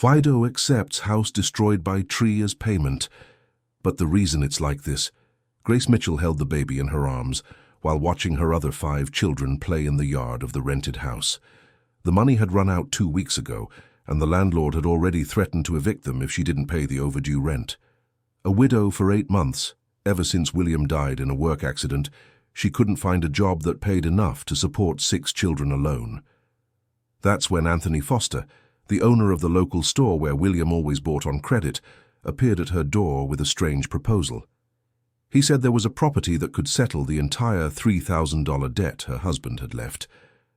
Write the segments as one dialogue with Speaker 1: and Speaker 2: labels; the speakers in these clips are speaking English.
Speaker 1: Fido accepts house destroyed by tree as payment. But the reason it's like this, Grace Mitchell held the baby in her arms while watching her other 5 children play in the yard of the rented house. The money had run out 2 weeks ago, and the landlord had already threatened to evict them if she didn't pay the overdue rent. A widow for 8 months, ever since William died in a work accident, she couldn't find a job that paid enough to support 6 children alone. That's when Anthony Foster, the owner of the local store where William always bought on credit, appeared at her door with a strange proposal. He said there was a property that could settle the entire $3,000 debt her husband had left.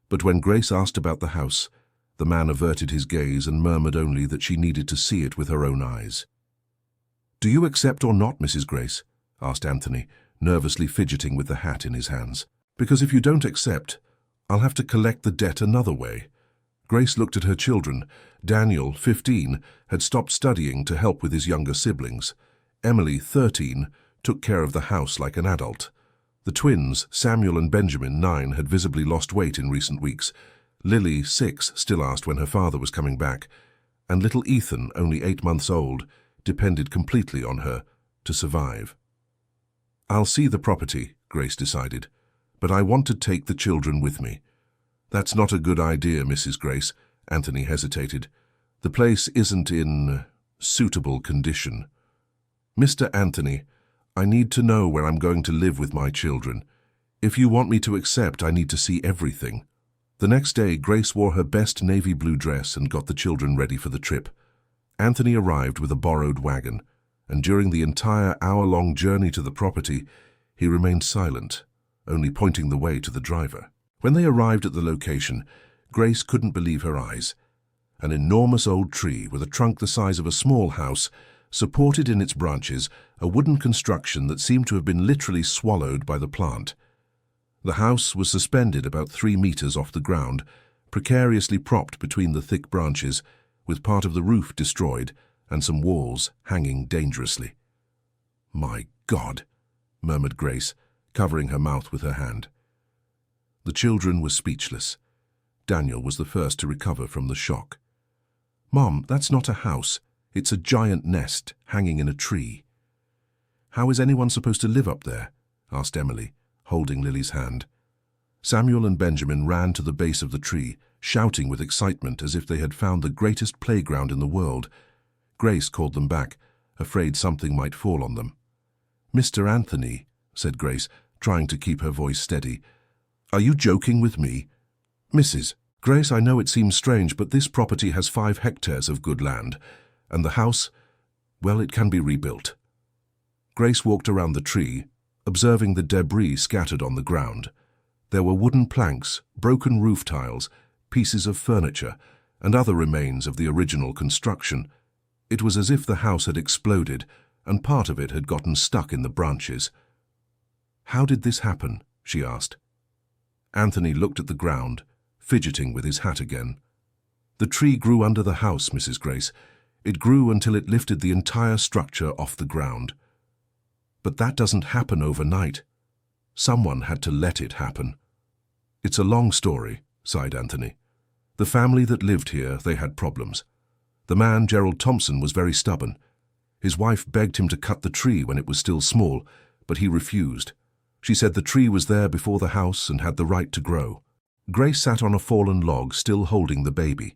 Speaker 1: But when Grace asked about the house, the man averted his gaze and murmured only that she needed to see it with her own eyes. "Do you accept or not, Mrs. Grace?" asked Anthony, nervously fidgeting with the hat in his hands. "Because if you don't accept, I'll have to collect the debt another way." Grace looked at her children. Daniel, 15, had stopped studying to help with his younger siblings. Emily, 13, took care of the house like an adult. The twins, Samuel and Benjamin, 9, had visibly lost weight in recent weeks. Lily, 6, still asked when her father was coming back. And little Ethan, only 8 months old, depended completely on her to survive. "I'll see the property," Grace decided, "but I want to take the children with me." "That's not a good idea, Mrs. Grace," Anthony hesitated. "The place isn't in suitable condition." "Mr. Anthony, I need to know where I'm going to live with my children. If you want me to accept, I need to see everything." The next day, Grace wore her best navy blue dress and got the children ready for the trip. Anthony arrived with a borrowed wagon, and during the entire hour-long journey to the property, he remained silent, only pointing the way to the driver. When they arrived at the location, Grace couldn't believe her eyes. An enormous old tree with a trunk the size of a small house supported in its branches a wooden construction that seemed to have been literally swallowed by the plant. The house was suspended about 3 meters off the ground, precariously propped between the thick branches, with part of the roof destroyed and some walls hanging dangerously. "My God," murmured Grace, covering her mouth with her hand. The children were speechless. Daniel was the first to recover from the shock. "Mom, that's not a house. It's a giant nest hanging in a tree." "How is anyone supposed to live up there?" asked Emily, holding Lily's hand. Samuel and Benjamin ran to the base of the tree, shouting with excitement as if they had found the greatest playground in the world. Grace called them back, afraid something might fall on them. "Mr. Anthony," said Grace, trying to keep her voice steady, "are you joking with me?" "Mrs. Grace, I know it seems strange, but this property has 5 hectares of good land, and the house, well, it can be rebuilt." Grace walked around the tree, observing the debris scattered on the ground. There were wooden planks, broken roof tiles, pieces of furniture, and other remains of the original construction. It was as if the house had exploded, and part of it had gotten stuck in the branches. "How did this happen?" she asked. Anthony looked at the ground, fidgeting with his hat again. "The tree grew under the house, Mrs. Grace. It grew until it lifted the entire structure off the ground. But that doesn't happen overnight. Someone had to let it happen." "It's a long story," sighed Anthony. "The family that lived here, they had problems. The man, Gerald Thompson, was very stubborn. His wife begged him to cut the tree when it was still small, but he refused. She said the tree was there before the house and had the right to grow." Grace sat on a fallen log, still holding the baby.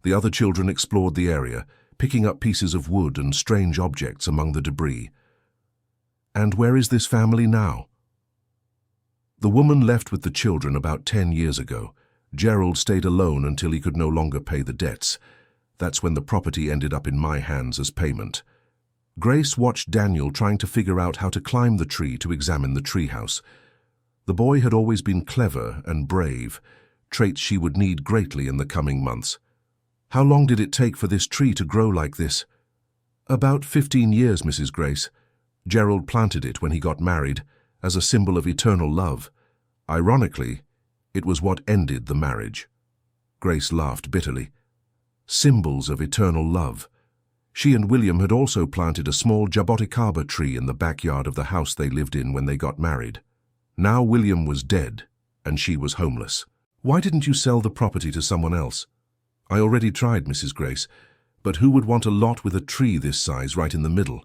Speaker 1: The other children explored the area, picking up pieces of wood and strange objects among the debris. "And where is this family now?" "The woman left with the children about 10 years ago. Gerald stayed alone until he could no longer pay the debts. That's when the property ended up in my hands as payment." Grace watched Daniel trying to figure out how to climb the tree to examine the treehouse. The boy had always been clever and brave, traits she would need greatly in the coming months. "How long did it take for this tree to grow like this?" "About 15 years, Mrs. Grace. Gerald planted it when he got married, as a symbol of eternal love. Ironically, it was what ended the marriage." Grace laughed bitterly. Symbols of eternal love. She and William had also planted a small jaboticaba tree in the backyard of the house they lived in when they got married. Now William was dead, and she was homeless. "Why didn't you sell the property to someone else?" "I already tried, Mrs. Grace, But who would want a lot with a tree this size right in the middle?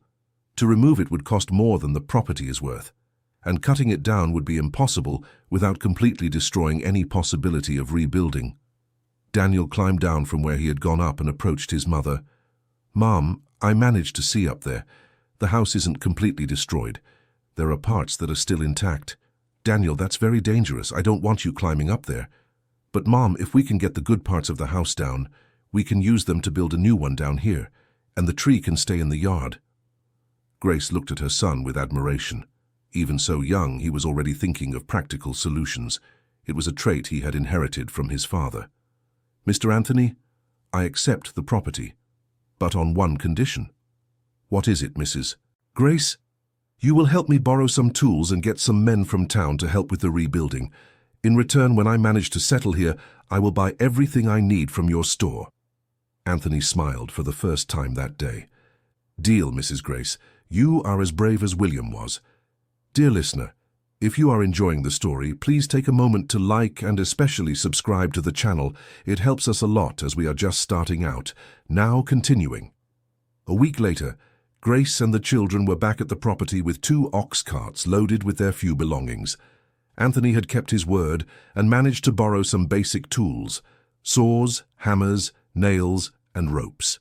Speaker 1: To remove it would cost more than the property is worth, and cutting it down would be impossible without completely destroying any possibility of rebuilding. Daniel climbed down from where he had gone up and approached his mother. "Mom, I managed to see up there. The house isn't completely destroyed. There are parts that are still intact. Daniel, that's very dangerous. I don't want you climbing up there. But Mom, if we can get the good parts of the house down, we can use them to build a new one down here, and the tree can stay in the yard." Grace looked at her son with admiration. Even so young, he was already thinking of practical solutions. It was a trait he had inherited from his father. "Mr. Anthony, I accept the property, but on one condition." "What is it, Mrs. Grace? You will help me borrow some tools and get some men from town to help with the rebuilding. In return, when I manage to settle here, I will buy everything I need from your store." Anthony smiled for the first time that day. "Deal, Mrs. Grace. You are as brave as William was." Dear listener, if you are enjoying the story, please take a moment to like and especially subscribe to the channel. It helps us a lot as we are just starting out. Now continuing. A week later, Grace and the children were back at the property with 2 ox carts loaded with their few belongings. Anthony had kept his word and managed to borrow some basic tools: saws, hammers, nails, and ropes.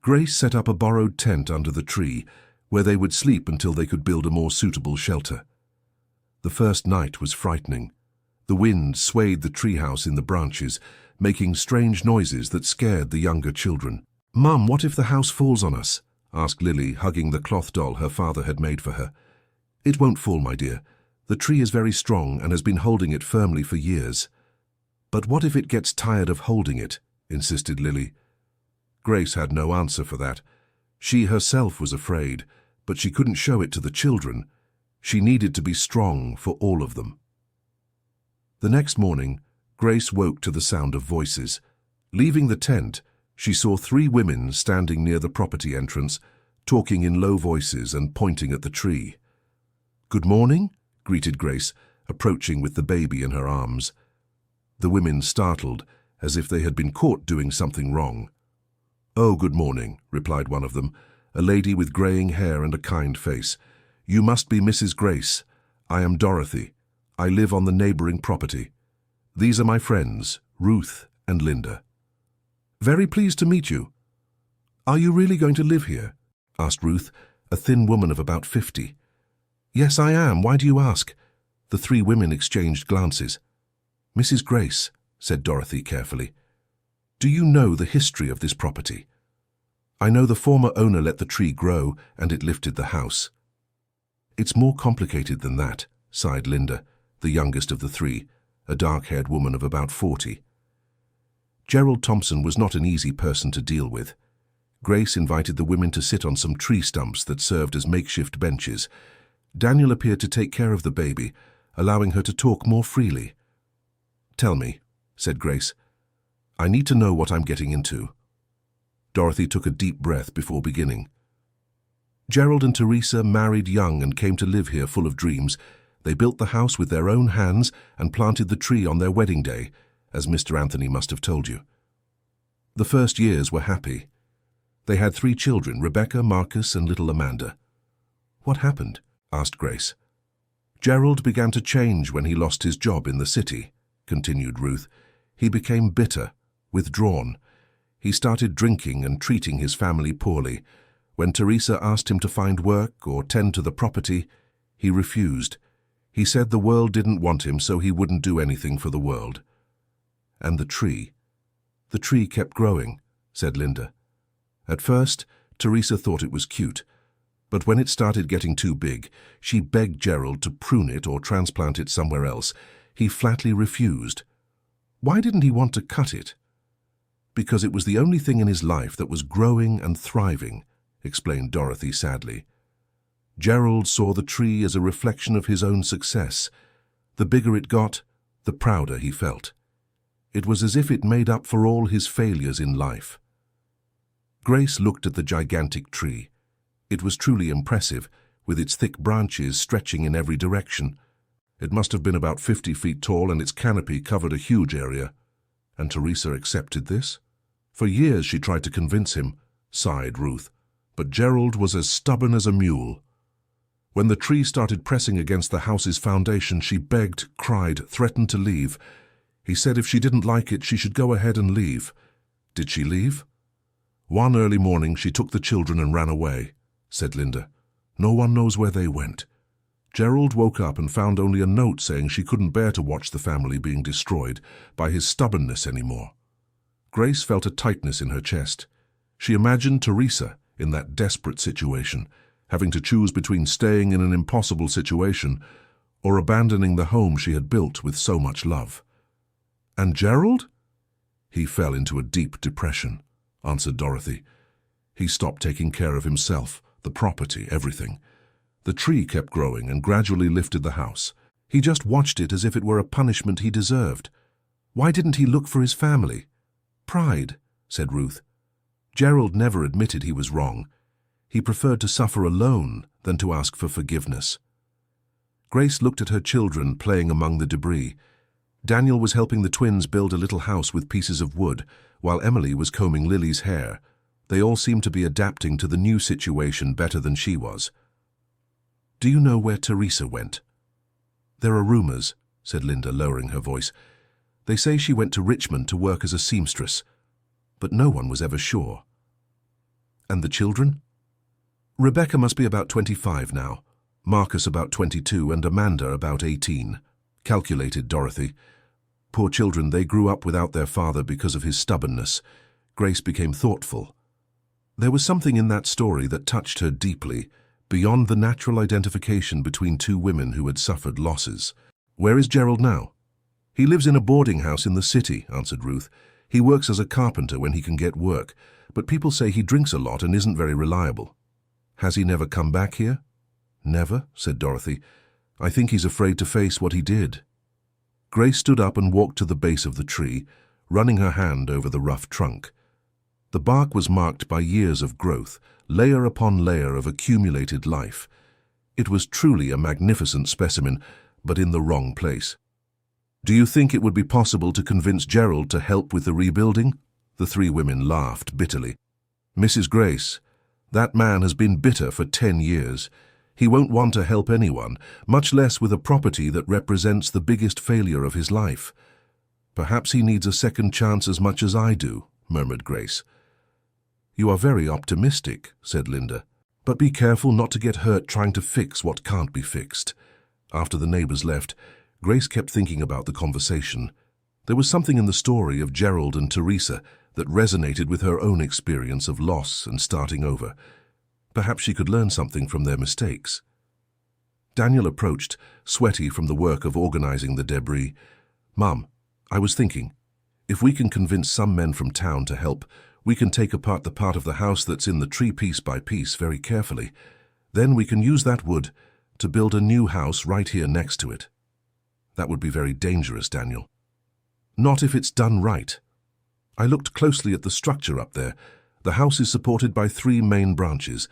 Speaker 1: Grace set up a borrowed tent under the tree, where they would sleep until they could build a more suitable shelter. The first night was frightening. The wind swayed the treehouse in the branches, making strange noises that scared the younger children. "Mum, what if the house falls on us?" asked Lily, hugging the cloth doll her father had made for her. "It won't fall, my dear. The tree is very strong and has been holding it firmly for years." "But what if it gets tired of holding it?" insisted Lily. Grace had no answer for that. She herself was afraid, but she couldn't show it to the children. She needed to be strong for all of them. The next morning, Grace woke to the sound of voices. Leaving the tent, she saw 3 women standing near the property entrance, talking in low voices and pointing at the tree. "Good morning," greeted Grace, approaching with the baby in her arms. The women startled, as if they had been caught doing something wrong. "Oh, good morning," replied one of them, a lady with graying hair and a kind face. "You must be Mrs. Grace. I am Dorothy. I live on the neighboring property. These are my friends, Ruth and Linda." "Very pleased to meet you." "Are you really going to live here?" asked Ruth, a thin woman of about 50. "Yes, I am. Why do you ask?" The 3 women exchanged glances. "Mrs. Grace," said Dorothy carefully, "do you know the history of this property?" "I know the former owner let the tree grow and it lifted the house." "It's more complicated than that," sighed Linda, the youngest of the 3, a dark-haired woman of about 40. Gerald Thompson was not an easy person to deal with. Grace invited the women to sit on some tree stumps that served as makeshift benches. Daniel appeared to take care of the baby, allowing her to talk more freely. "Tell me," said Grace. "I need to know what I'm getting into." Dorothy took a deep breath before beginning. Gerald and Teresa married young and came to live here full of dreams. They built the house with their own hands and planted the tree on their wedding day, as Mr. Anthony must have told you. The first years were happy. They had 3 children, Rebecca, Marcus, and little Amanda. "What happened?" asked Grace. "Gerald began to change when he lost his job in the city," continued Ruth. "He became bitter, withdrawn. He started drinking and treating his family poorly. When Teresa asked him to find work or tend to the property, he refused. He said the world didn't want him, so he wouldn't do anything for the world." "And the tree?" "The tree kept growing," said Linda. "At first, Teresa thought it was cute, but when it started getting too big, she begged Gerald to prune it or transplant it somewhere else. He flatly refused." "Why didn't he want to cut it?" "Because it was the only thing in his life that was growing and thriving," explained Dorothy sadly. "Gerald saw the tree as a reflection of his own success. The bigger it got, the prouder he felt. It was as if it made up for all his failures in life." Grace looked at the gigantic tree. It was truly impressive, with its thick branches stretching in every direction. It must have been about 50 feet tall, and its canopy covered a huge area. "And Teresa accepted this?" For years she tried to convince him, sighed Ruth, but Gerald was as stubborn as a mule. When the tree started pressing against the house's foundation, she begged, cried, threatened to leave. He said if she didn't like it, she should go ahead and leave. Did she leave? One early morning, she took the children and ran away, said Linda. No one knows where they went. Gerald woke up and found only a note saying she couldn't bear to watch the family being destroyed by his stubbornness anymore. Grace felt a tightness in her chest. She imagined Teresa in that desperate situation, having to choose between staying in an impossible situation or abandoning the home she had built with so much love. And Gerald? He fell into a deep depression, answered Dorothy. He stopped taking care of himself, the property, everything. The tree kept growing and gradually lifted the house. He just watched it as if it were a punishment he deserved. Why didn't he look for his family? Pride, said Ruth. Gerald never admitted he was wrong. He preferred to suffer alone than to ask for forgiveness. Grace looked at her children playing among the debris. Daniel was helping the twins build a little house with pieces of wood, while Emily was combing Lily's hair. They all seemed to be adapting to the new situation better than she was. Do you know where Teresa went? There are rumors, said Linda, lowering her voice. They say she went to Richmond to work as a seamstress, but no one was ever sure. And the children? Rebecca must be about 25 now, Marcus about 22, and Amanda about 18, calculated Dorothy. Poor children, they grew up without their father because of his stubbornness. Grace became thoughtful. There was something in that story that touched her deeply, beyond the natural identification between two women who had suffered losses. Where is Gerald now? He lives in a boarding house in the city, answered Ruth. He works as a carpenter when he can get work, but people say he drinks a lot and isn't very reliable. Has he never come back here? Never, said Dorothy. I think he's afraid to face what he did. Grace stood up and walked to the base of the tree, running her hand over the rough trunk. The bark was marked by years of growth, layer upon layer of accumulated life. It was truly a magnificent specimen, but in the wrong place. Do you think it would be possible to convince Gerald to help with the rebuilding? The three women laughed bitterly. Mrs. Grace, that man has been bitter for 10 years. He won't want to help anyone, much less with a property that represents the biggest failure of his life. Perhaps he needs a second chance as much as I do, murmured Grace. You are very optimistic, said Linda, but be careful not to get hurt trying to fix what can't be fixed. After the neighbors left, Grace kept thinking about the conversation. There was something in the story of Gerald and Teresa that resonated with her own experience of loss and starting over. Perhaps she could learn something from their mistakes. Daniel approached, sweaty from the work of organizing the debris. Mum, I was thinking, if we can convince some men from town to help, we can take apart the part of the house that's in the tree piece by piece very carefully. Then we can use that wood to build a new house right here next to it. That would be very dangerous, Daniel. Not if it's done right. I looked closely at the structure up there. The house is supported by 3 main branches.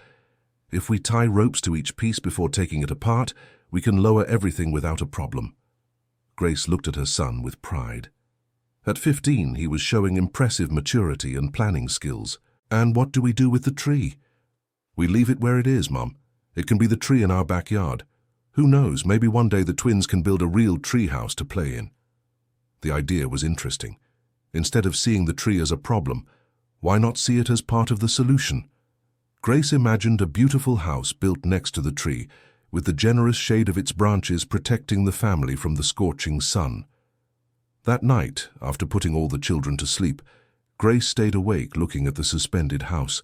Speaker 1: If we tie ropes to each piece before taking it apart, we can lower everything without a problem. Grace looked at her son with pride. At 15, he was showing impressive maturity and planning skills. And what do we do with the tree? We leave it where it is, Mum. It can be the tree in our backyard. Who knows, maybe one day the twins can build a real tree house to play in. The idea was interesting. Instead of seeing the tree as a problem, why not see it as part of the solution? Grace imagined a beautiful house built next to the tree, with the generous shade of its branches protecting the family from the scorching sun. That night, after putting all the children to sleep, Grace stayed awake looking at the suspended house.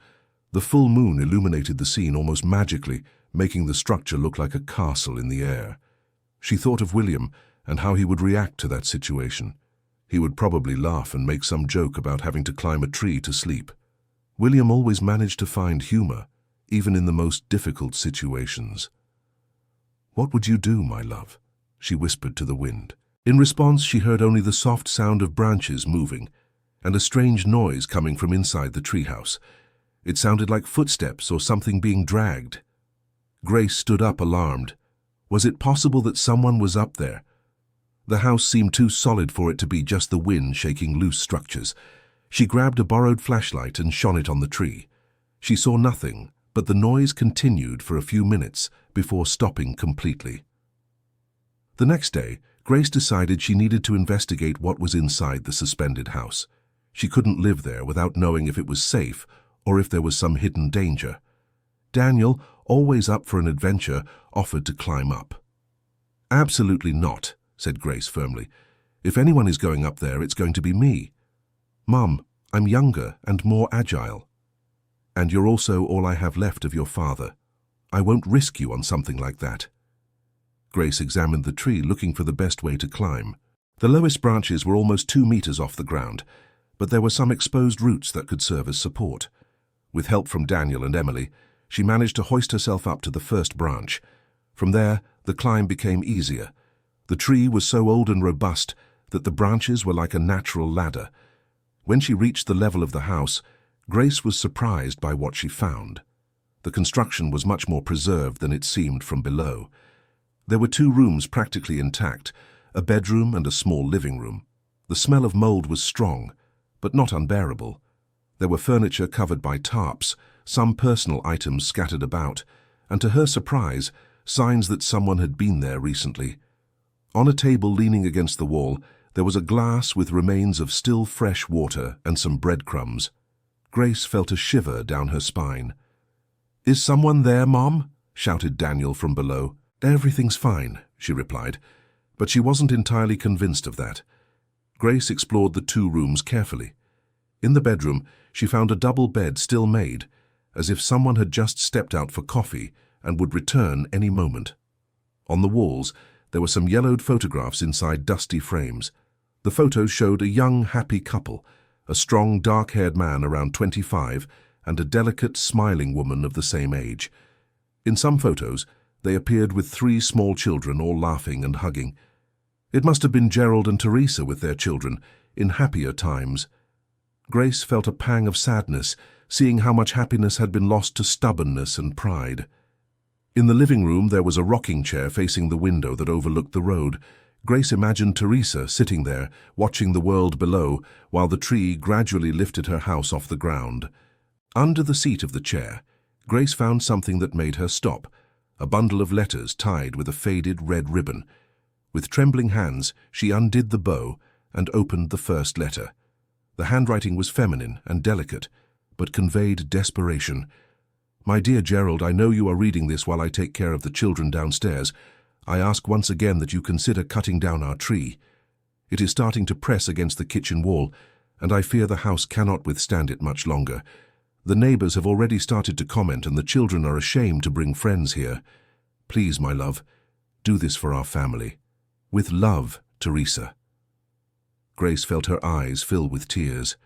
Speaker 1: The full moon illuminated the scene almost magically, making the structure look like a castle in the air. She thought of William and how he would react to that situation. He would probably laugh and make some joke about having to climb a tree to sleep. William always managed to find humor, even in the most difficult situations. "What would you do, my love?" she whispered to the wind. In response, she heard only the soft sound of branches moving and a strange noise coming from inside the treehouse. It sounded like footsteps or something being dragged. Grace stood up, alarmed. Was it possible that someone was up there? The house seemed too solid for it to be just the wind shaking loose structures. She grabbed a borrowed flashlight and shone it on the tree. She saw nothing, but the noise continued for a few minutes before stopping completely. The next day, Grace decided she needed to investigate what was inside the suspended house. She couldn't live there without knowing if it was safe or if there was some hidden danger. Daniel, always up for an adventure, offered to climb up. "Absolutely not," said Grace firmly. "If anyone is going up there, it's going to be me. Mum, I'm younger and more agile. And you're also all I have left of your father. I won't risk you on something like that." Grace examined the tree, looking for the best way to climb. The lowest branches were almost 2 meters off the ground, but there were some exposed roots that could serve as support. With help from Daniel and Emily, she managed to hoist herself up to the first branch. From there, the climb became easier. The tree was so old and robust that the branches were like a natural ladder. When she reached the level of the house, Grace was surprised by what she found. The construction was much more preserved than it seemed from below. There were 2 rooms practically intact, a bedroom and a small living room. The smell of mold was strong, but not unbearable. There were furniture covered by tarps, some personal items scattered about, and to her surprise, signs that someone had been there recently. On a table leaning against the wall, there was a glass with remains of still fresh water and some breadcrumbs. Grace felt a shiver down her spine. "Is someone there, Mom?" shouted Daniel from below. "Everything's fine," she replied, but she wasn't entirely convinced of that. Grace explored the 2 rooms carefully. In the bedroom, she found a double bed still made, as if someone had just stepped out for coffee and would return any moment. On the walls, there were some yellowed photographs inside dusty frames. The photos showed a young, happy couple, a strong, dark-haired man around 25 and a delicate, smiling woman of the same age. In some photos, they appeared with 3 small children all laughing and hugging. It must have been Gerald and Teresa with their children, in happier times. Grace felt a pang of sadness, seeing how much happiness had been lost to stubbornness and pride. In the living room, there was a rocking chair facing the window that overlooked the road. Grace imagined Teresa sitting there, watching the world below, while the tree gradually lifted her house off the ground. Under the seat of the chair, Grace found something that made her stop, a bundle of letters tied with a faded red ribbon. With trembling hands, she undid the bow and opened the first letter. The handwriting was feminine and delicate, but conveyed desperation. "My dear Gerald, I know you are reading this while I take care of the children downstairs. I ask once again that you consider cutting down our tree. It is starting to press against the kitchen wall, and I fear the house cannot withstand it much longer. The neighbors have already started to comment, and the children are ashamed to bring friends here. Please, my love, do this for our family. With love, Teresa." Grace felt her eyes fill with tears.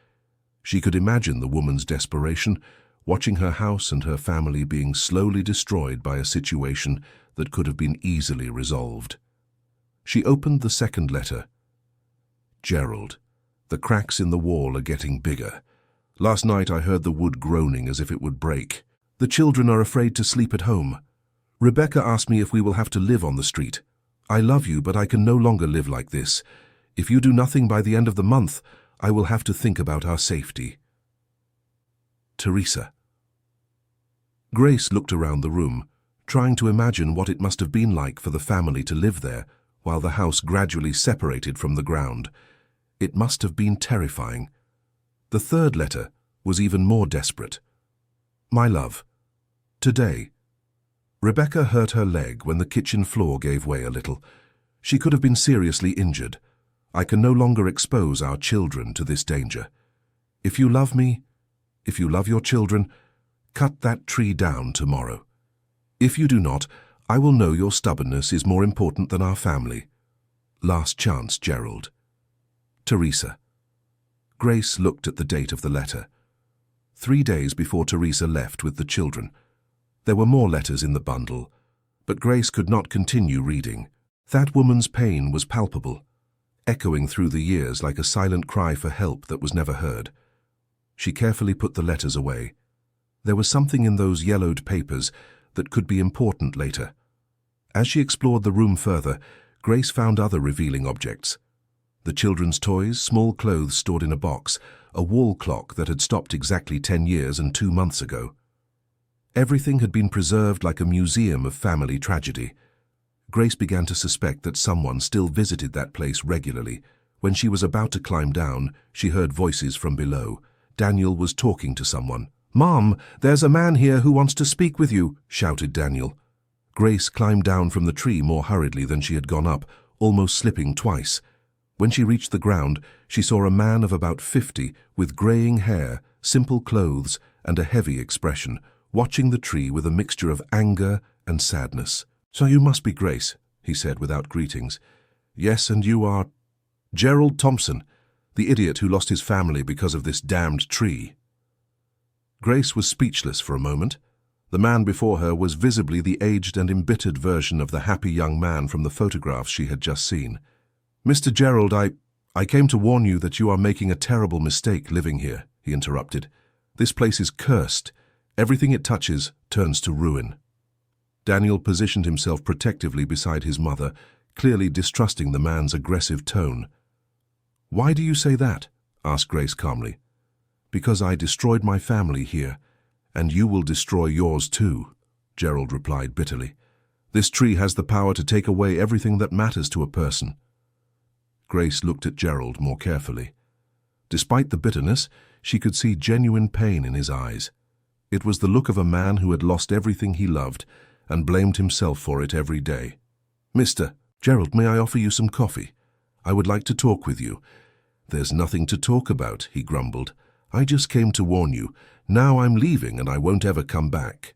Speaker 1: She could imagine the woman's desperation, watching her house and her family being slowly destroyed by a situation that could have been easily resolved. She opened the second letter. "Gerald, the cracks in the wall are getting bigger. Last night I heard the wood groaning as if it would break. The children are afraid to sleep at home. Rebecca asked me if we will have to live on the street. I love you, but I can no longer live like this. If you do nothing by the end of the month, I will have to think about our safety. Teresa." Grace looked around the room, trying to imagine what it must have been like for the family to live there while the house gradually separated from the ground. It must have been terrifying. The third letter was even more desperate. "My love, today, Rebecca hurt her leg when the kitchen floor gave way a little. She could have been seriously injured. I can no longer expose our children to this danger. If you love me, if you love your children, cut that tree down tomorrow. If you do not, I will know your stubbornness is more important than our family. Last chance, Gerald. Teresa." Grace looked at the date of the letter. 3 days before Teresa left with the children. There were more letters in the bundle, but Grace could not continue reading. That woman's pain was palpable, echoing through the years like a silent cry for help that was never heard. She carefully put the letters away. There was something in those yellowed papers that could be important later. As she explored the room further, Grace found other revealing objects. The children's toys, small clothes stored in a box, a wall clock that had stopped exactly 10 years and 2 months ago. Everything had been preserved like a museum of family tragedy. Grace began to suspect that someone still visited that place regularly. When she was about to climb down, she heard voices from below. Daniel was talking to someone. "Mom, there's a man here who wants to speak with you," shouted Daniel. Grace climbed down from the tree more hurriedly than she had gone up, almost slipping twice. When she reached the ground, she saw a man of about 50, with graying hair, simple clothes, and a heavy expression, watching the tree with a mixture of anger and sadness. "So you must be Grace," he said without greetings. "Yes, and you are Gerald Thompson, the idiot who lost his family because of this damned tree." Grace was speechless for a moment. The man before her was visibly the aged and embittered version of the happy young man from the photographs she had just seen. "Mr. Gerald, I came to warn you that you are making a terrible mistake living here," he interrupted. "This place is cursed. Everything it touches turns to ruin." Daniel positioned himself protectively beside his mother, clearly distrusting the man's aggressive tone. "Why do you say that?" asked Grace calmly. "Because I destroyed my family here, and you will destroy yours too," Gerald replied bitterly. "This tree has the power to take away everything that matters to a person." Grace looked at Gerald more carefully. Despite the bitterness, she could see genuine pain in his eyes. It was the look of a man who had lost everything he loved and blamed himself for it every day. "Mr. Gerald, may I offer you some coffee? I would like to talk with you." "There's nothing to talk about," he grumbled. "I just came to warn you. Now I'm leaving and I won't ever come back."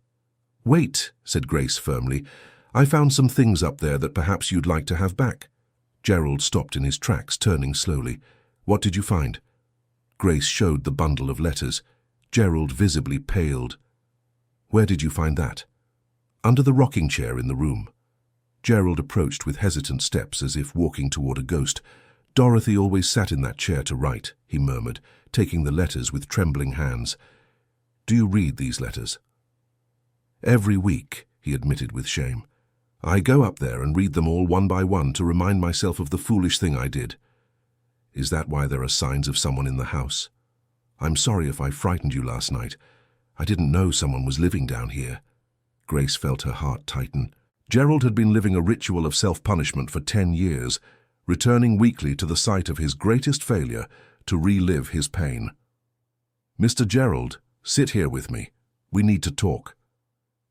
Speaker 1: "Wait," said Grace firmly. "I found some things up there that perhaps you'd like to have back." Gerald stopped in his tracks, turning slowly. "What did you find?" Grace showed the bundle of letters. Gerald visibly paled. "Where did you find that?" "Under the rocking chair in the room." Gerald approached with hesitant steps as if walking toward a ghost. "Dorothy always sat in that chair to write," he murmured, taking the letters with trembling hands. "Do you read these letters?" "Every week," he admitted with shame. "I go up there and read them all one by one to remind myself of the foolish thing I did." "Is that why there are signs of someone in the house?" "I'm sorry if I frightened you last night. I didn't know someone was living down here." Grace felt her heart tighten. Gerald had been living a ritual of self-punishment for 10 years, returning weekly to the site of his greatest failure to relive his pain. "Mr. Gerald, sit here with me. We need to talk."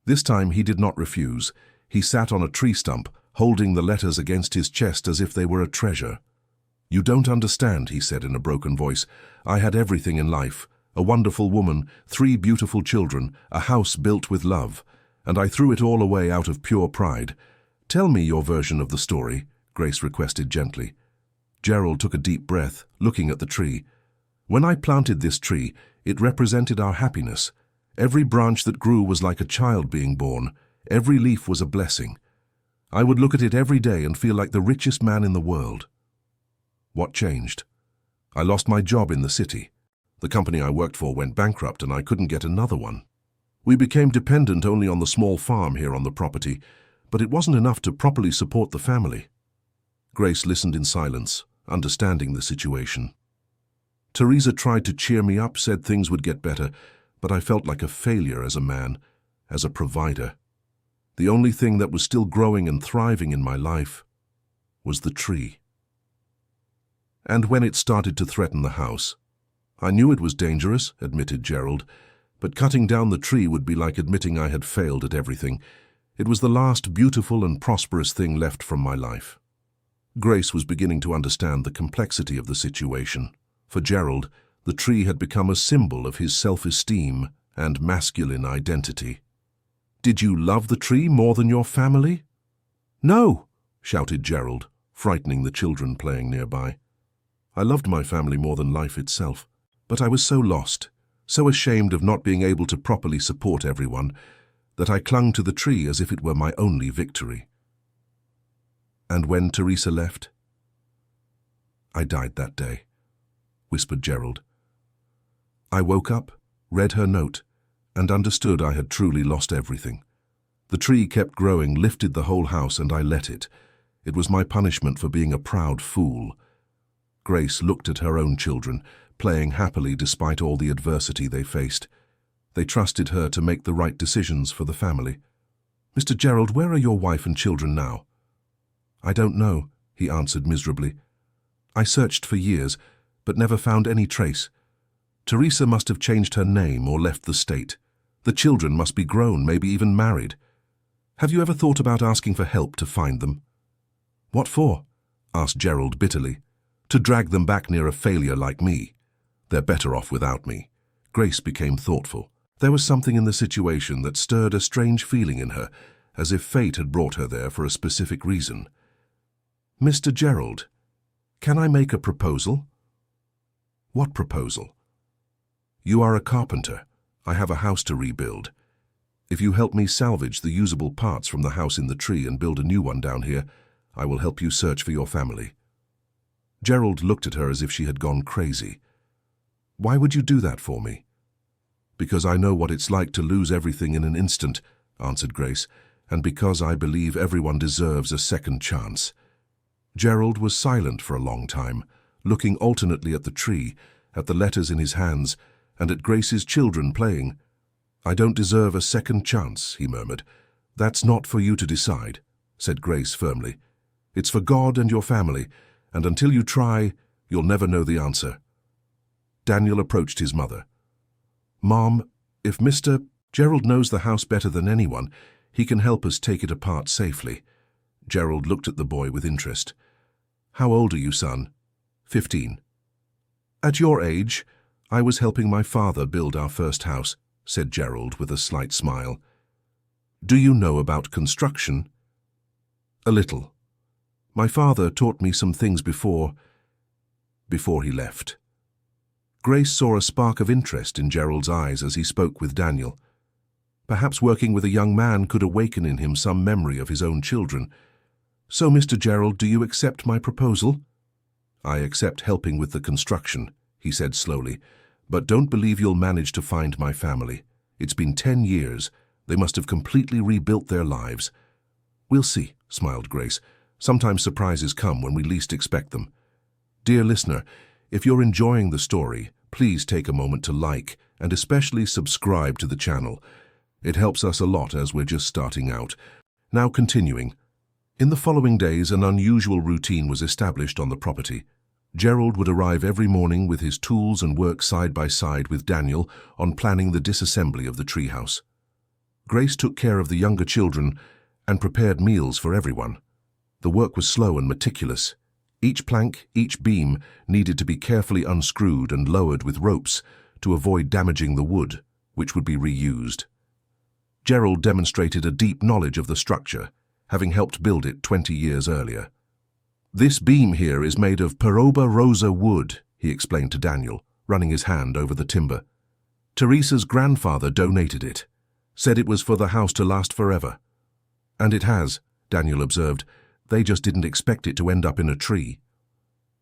Speaker 1: This time he did not refuse. He sat on a tree stump, holding the letters against his chest as if they were a treasure. "You don't understand," he said in a broken voice. "I had everything in life. A wonderful woman, 3 beautiful children, a house built with love. And I threw it all away out of pure pride. Tell me your version of the story," Grace requested gently. Gerald took a deep breath, looking at the tree. "When I planted this tree, it represented our happiness. Every branch that grew was like a child being born. Every leaf was a blessing. I would look at it every day and feel like the richest man in the world. What changed? I lost my job in the city. The company I worked for went bankrupt and I couldn't get another one. We became dependent only on the small farm here on the property, but it wasn't enough to properly support the family." Grace listened in silence, understanding the situation. "Teresa tried to cheer me up, said things would get better, but I felt like a failure as a man, as a provider. The only thing that was still growing and thriving in my life was the tree. And when it started to threaten the house, I knew it was dangerous," admitted Gerald, "but cutting down the tree would be like admitting I had failed at everything. It was the last beautiful and prosperous thing left from my life." Grace was beginning to understand the complexity of the situation. For Gerald, the tree had become a symbol of his self-esteem and masculine identity. "Did you love the tree more than your family?" "No," shouted Gerald, frightening the children playing nearby. "I loved my family more than life itself, but I was so lost, so ashamed of not being able to properly support everyone, that I clung to the tree as if it were my only victory." "And when Teresa left?" "I died that day," whispered Gerald. "I woke up, read her note, and understood I had truly lost everything. The tree kept growing, lifted the whole house, and I let it. It was my punishment for being a proud fool." Grace looked at her own children, playing happily despite all the adversity they faced. They trusted her to make the right decisions for the family. "Mr. Gerald, where are your wife and children now?" "I don't know," he answered miserably. "I searched for years, but never found any trace. Teresa must have changed her name or left the state. The children must be grown, maybe even married. Have you ever thought about asking for help to find them?" "What for?" asked Gerald bitterly. "To drag them back near a failure like me. They're better off without me." Grace became thoughtful. There was something in the situation that stirred a strange feeling in her, as if fate had brought her there for a specific reason. "Mr. Gerald, can I make a proposal?" "What proposal?" "You are a carpenter. I have a house to rebuild. If you help me salvage the usable parts from the house in the tree and build a new one down here, I will help you search for your family." Gerald looked at her as if she had gone crazy. "Why would you do that for me?" "Because I know what it's like to lose everything in an instant," answered Grace, "and because I believe everyone deserves a second chance." Gerald was silent for a long time, looking alternately at the tree, at the letters in his hands, and at Grace's children playing. "I don't deserve a second chance," he murmured. "That's not for you to decide," said Grace firmly. "It's for God and your family, and until you try, you'll never know the answer." Daniel approached his mother. "Mom, if Mr. Gerald knows the house better than anyone, he can help us take it apart safely." Gerald looked at the boy with interest. "How old are you, son?" 15. "At your age, I was helping my father build our first house," said Gerald with a slight smile. "Do you know about construction?" "A little. My father taught me some things before he left." Grace saw a spark of interest in Gerald's eyes as he spoke with Daniel. Perhaps working with a young man could awaken in him some memory of his own children. "So, Mr. Gerald, do you accept my proposal?" "I accept helping with the construction," he said slowly, "but don't believe you'll manage to find my family. It's been 10 years. They must have completely rebuilt their lives." "We'll see," smiled Grace. "Sometimes surprises come when we least expect them." Dear listener, if you're enjoying the story, please take a moment to like and especially subscribe to the channel. It helps us a lot as we're just starting out. Now continuing. In the following days, an unusual routine was established on the property. Gerald would arrive every morning with his tools and work side by side with Daniel on planning the disassembly of the treehouse. Grace took care of the younger children and prepared meals for everyone. The work was slow and meticulous. Each plank, each beam needed to be carefully unscrewed and lowered with ropes to avoid damaging the wood, which would be reused. Gerald demonstrated a deep knowledge of the structure, having helped build it 20 years earlier. "This beam here is made of Peroba rosa wood," he explained to Daniel, running his hand over the timber. "Teresa's grandfather donated it, said it was for the house to last forever." "And it has," Daniel observed. "They just didn't expect it to end up in a tree."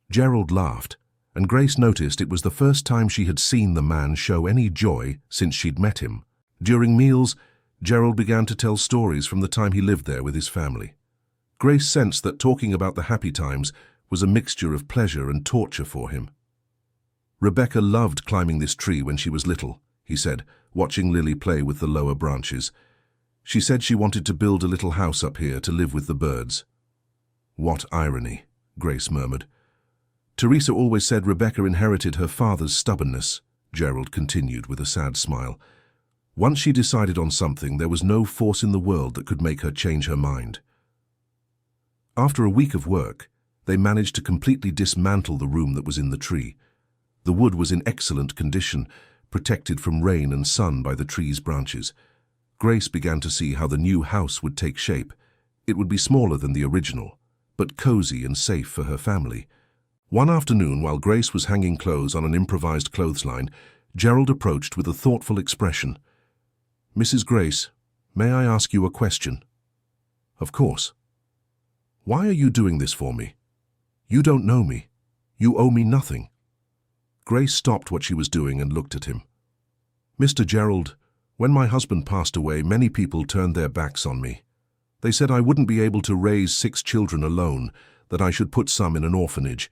Speaker 1: Gerald laughed, and Grace noticed it was the first time she had seen the man show any joy since she'd met him. During meals, Gerald began to tell stories from the time he lived there with his family. Grace sensed that talking about the happy times was a mixture of pleasure and torture for him. "Rebecca loved climbing this tree when she was little," he said, watching Lily play with the lower branches. "She said she wanted to build a little house up here to live with the birds." "What irony," Grace murmured. "Teresa always said Rebecca inherited her father's stubbornness," Gerald continued with a sad smile. "Once she decided on something, there was no force in the world that could make her change her mind." After a week of work, they managed to completely dismantle the room that was in the tree. The wood was in excellent condition, protected from rain and sun by the tree's branches. Grace began to see how the new house would take shape. It would be smaller than the original, but cozy and safe for her family. One afternoon, while Grace was hanging clothes on an improvised clothesline, Gerald approached with a thoughtful expression. "Mrs. Grace, may I ask you a question?" "Of course." "Why are you doing this for me? You don't know me. You owe me nothing." Grace stopped what she was doing and looked at him. "Mr. Gerald, when my husband passed away, many people turned their backs on me. They said I wouldn't be able to raise 6 children alone, that I should put some in an orphanage.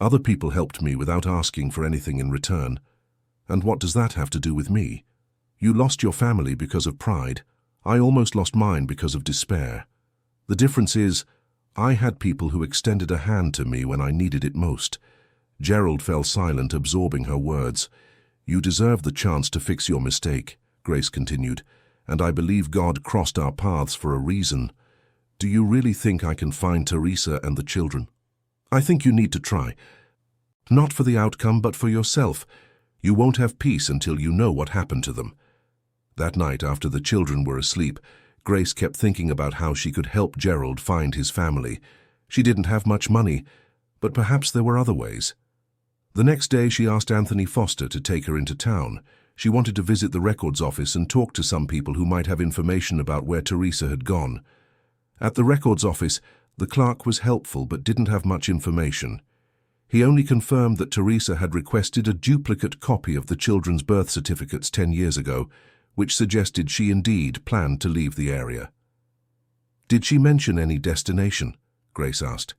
Speaker 1: Other people helped me without asking for anything in return. And what does that have to do with me? You lost your family because of pride. I almost lost mine because of despair. The difference is, I had people who extended a hand to me when I needed it most. Gerald fell silent, absorbing her words. You deserve the chance to fix your mistake, Grace continued, and I believe God crossed our paths for a reason. Do you really think I can find Teresa and the children? I think you need to try. Not for the outcome, but for yourself. You won't have peace until you know what happened to them. That night, after the children were asleep, Grace kept thinking about how she could help Gerald find his family. She didn't have much money, but perhaps there were other ways. The next day, she asked Anthony Foster to take her into town. She wanted to visit the records office and talk to some people who might have information about where Teresa had gone. At the records office, the clerk was helpful but didn't have much information. He only confirmed that Teresa had requested a duplicate copy of the children's birth certificates 10 years ago, which suggested she indeed planned to leave the area. Did she mention any destination? Grace asked.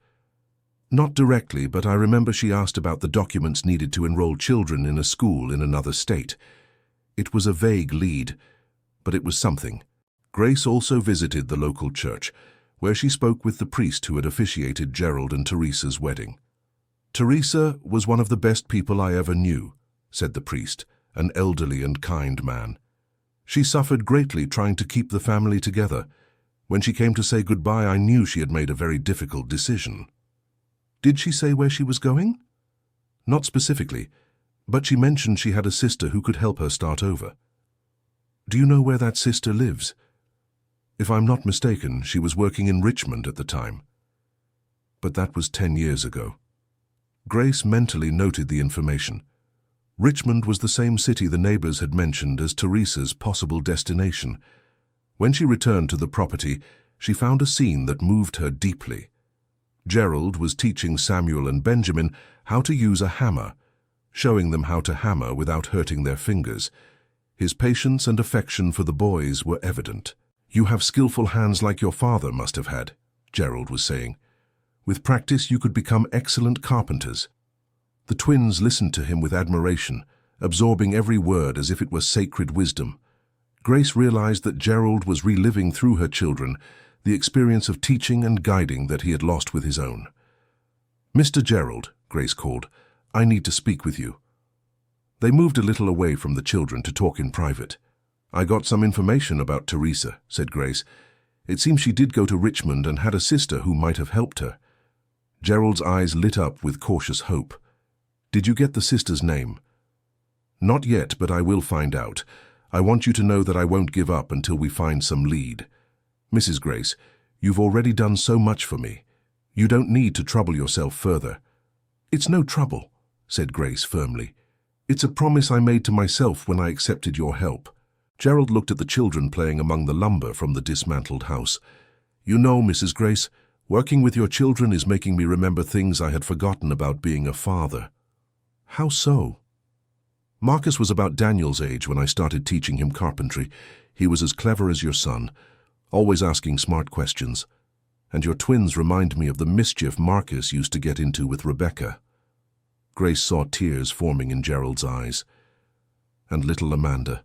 Speaker 1: Not directly, but I remember she asked about the documents needed to enroll children in a school in another state. It was a vague lead, but it was something. Grace also visited the local church, where she spoke with the priest who had officiated Gerald and Teresa's wedding. Teresa was one of the best people I ever knew, said the priest, an elderly and kind man. She suffered greatly trying to keep the family together. When she came to say goodbye, I knew she had made a very difficult decision. Did she say where she was going? Not specifically, but she mentioned she had a sister who could help her start over. Do you know where that sister lives? If I'm not mistaken, she was working in Richmond at the time. But that was 10 years ago. Grace mentally noted the information. Richmond was the same city the neighbors had mentioned as Teresa's possible destination. When she returned to the property, she found a scene that moved her deeply. Gerald was teaching Samuel and Benjamin how to use a hammer, showing them how to hammer without hurting their fingers. His patience and affection for the boys were evident. You have skillful hands like your father must have had, Gerald was saying. With practice, you could become excellent carpenters. The twins listened to him with admiration, absorbing every word as if it were sacred wisdom. Grace realized that Gerald was reliving through her children the experience of teaching and guiding that he had lost with his own. Mr. Gerald, Grace called, I need to speak with you. They moved a little away from the children to talk in private. I got some information about Teresa, said Grace. It seems she did go to Richmond and had a sister who might have helped her. Gerald's eyes lit up with cautious hope. Did you get the sister's name? Not yet, but I will find out. I want you to know that I won't give up until we find some lead. Mrs. Grace, you've already done so much for me. You don't need to trouble yourself further. It's no trouble, said Grace firmly. It's a promise I made to myself when I accepted your help. Gerald looked at the children playing among the lumber from the dismantled house. You know, Mrs. Grace, working with your children is making me remember things I had forgotten about being a father. How so? Marcus was about Daniel's age when I started teaching him carpentry. He was as clever as your son, always asking smart questions. And your twins remind me of the mischief Marcus used to get into with Rebecca. Grace saw tears forming in Gerald's eyes. And little Amanda.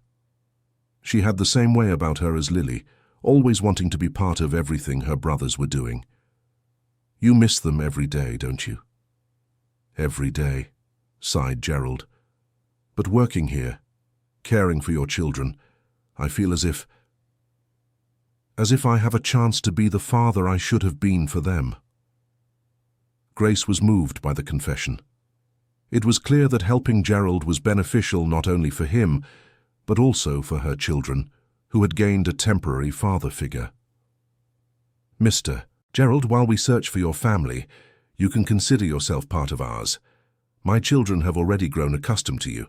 Speaker 1: She had the same way about her as Lily, always wanting to be part of everything her brothers were doing. You miss them every day, don't you? Every day, sighed Gerald. But working here, caring for your children, I feel as if I have a chance to be the father I should have been for them. Grace was moved by the confession. It was clear that helping Gerald was beneficial not only for him, but also for her children, who had gained a temporary father figure. Mr. Gerald, while we search for your family, you can consider yourself part of ours. My children have already grown accustomed to you.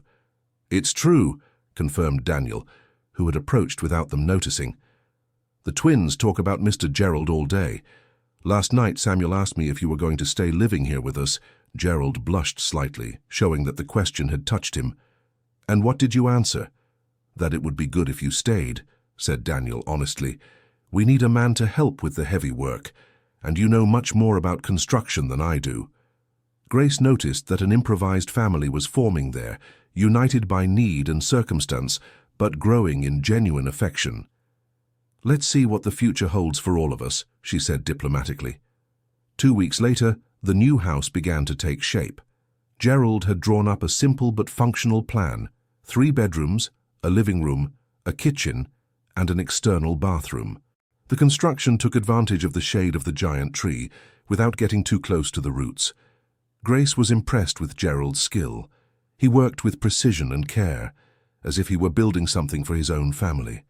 Speaker 1: It's true, confirmed Daniel, who had approached without them noticing. The twins talk about Mr. Gerald all day. Last night Samuel asked me if you were going to stay living here with us. Gerald blushed slightly, showing that the question had touched him. And what did you answer? That it would be good if you stayed, said Daniel honestly. We need a man to help with the heavy work, and you know much more about construction than I do. Grace noticed that an improvised family was forming there, united by need and circumstance, but growing in genuine affection. "Let's see what the future holds for all of us," she said diplomatically. 2 weeks later, the new house began to take shape. Gerald had drawn up a simple but functional plan: 3 bedrooms, a living room, a kitchen, and an external bathroom. The construction took advantage of the shade of the giant tree without getting too close to the roots. Grace was impressed with Gerald's skill. He worked with precision and care, as if he were building something for his own family.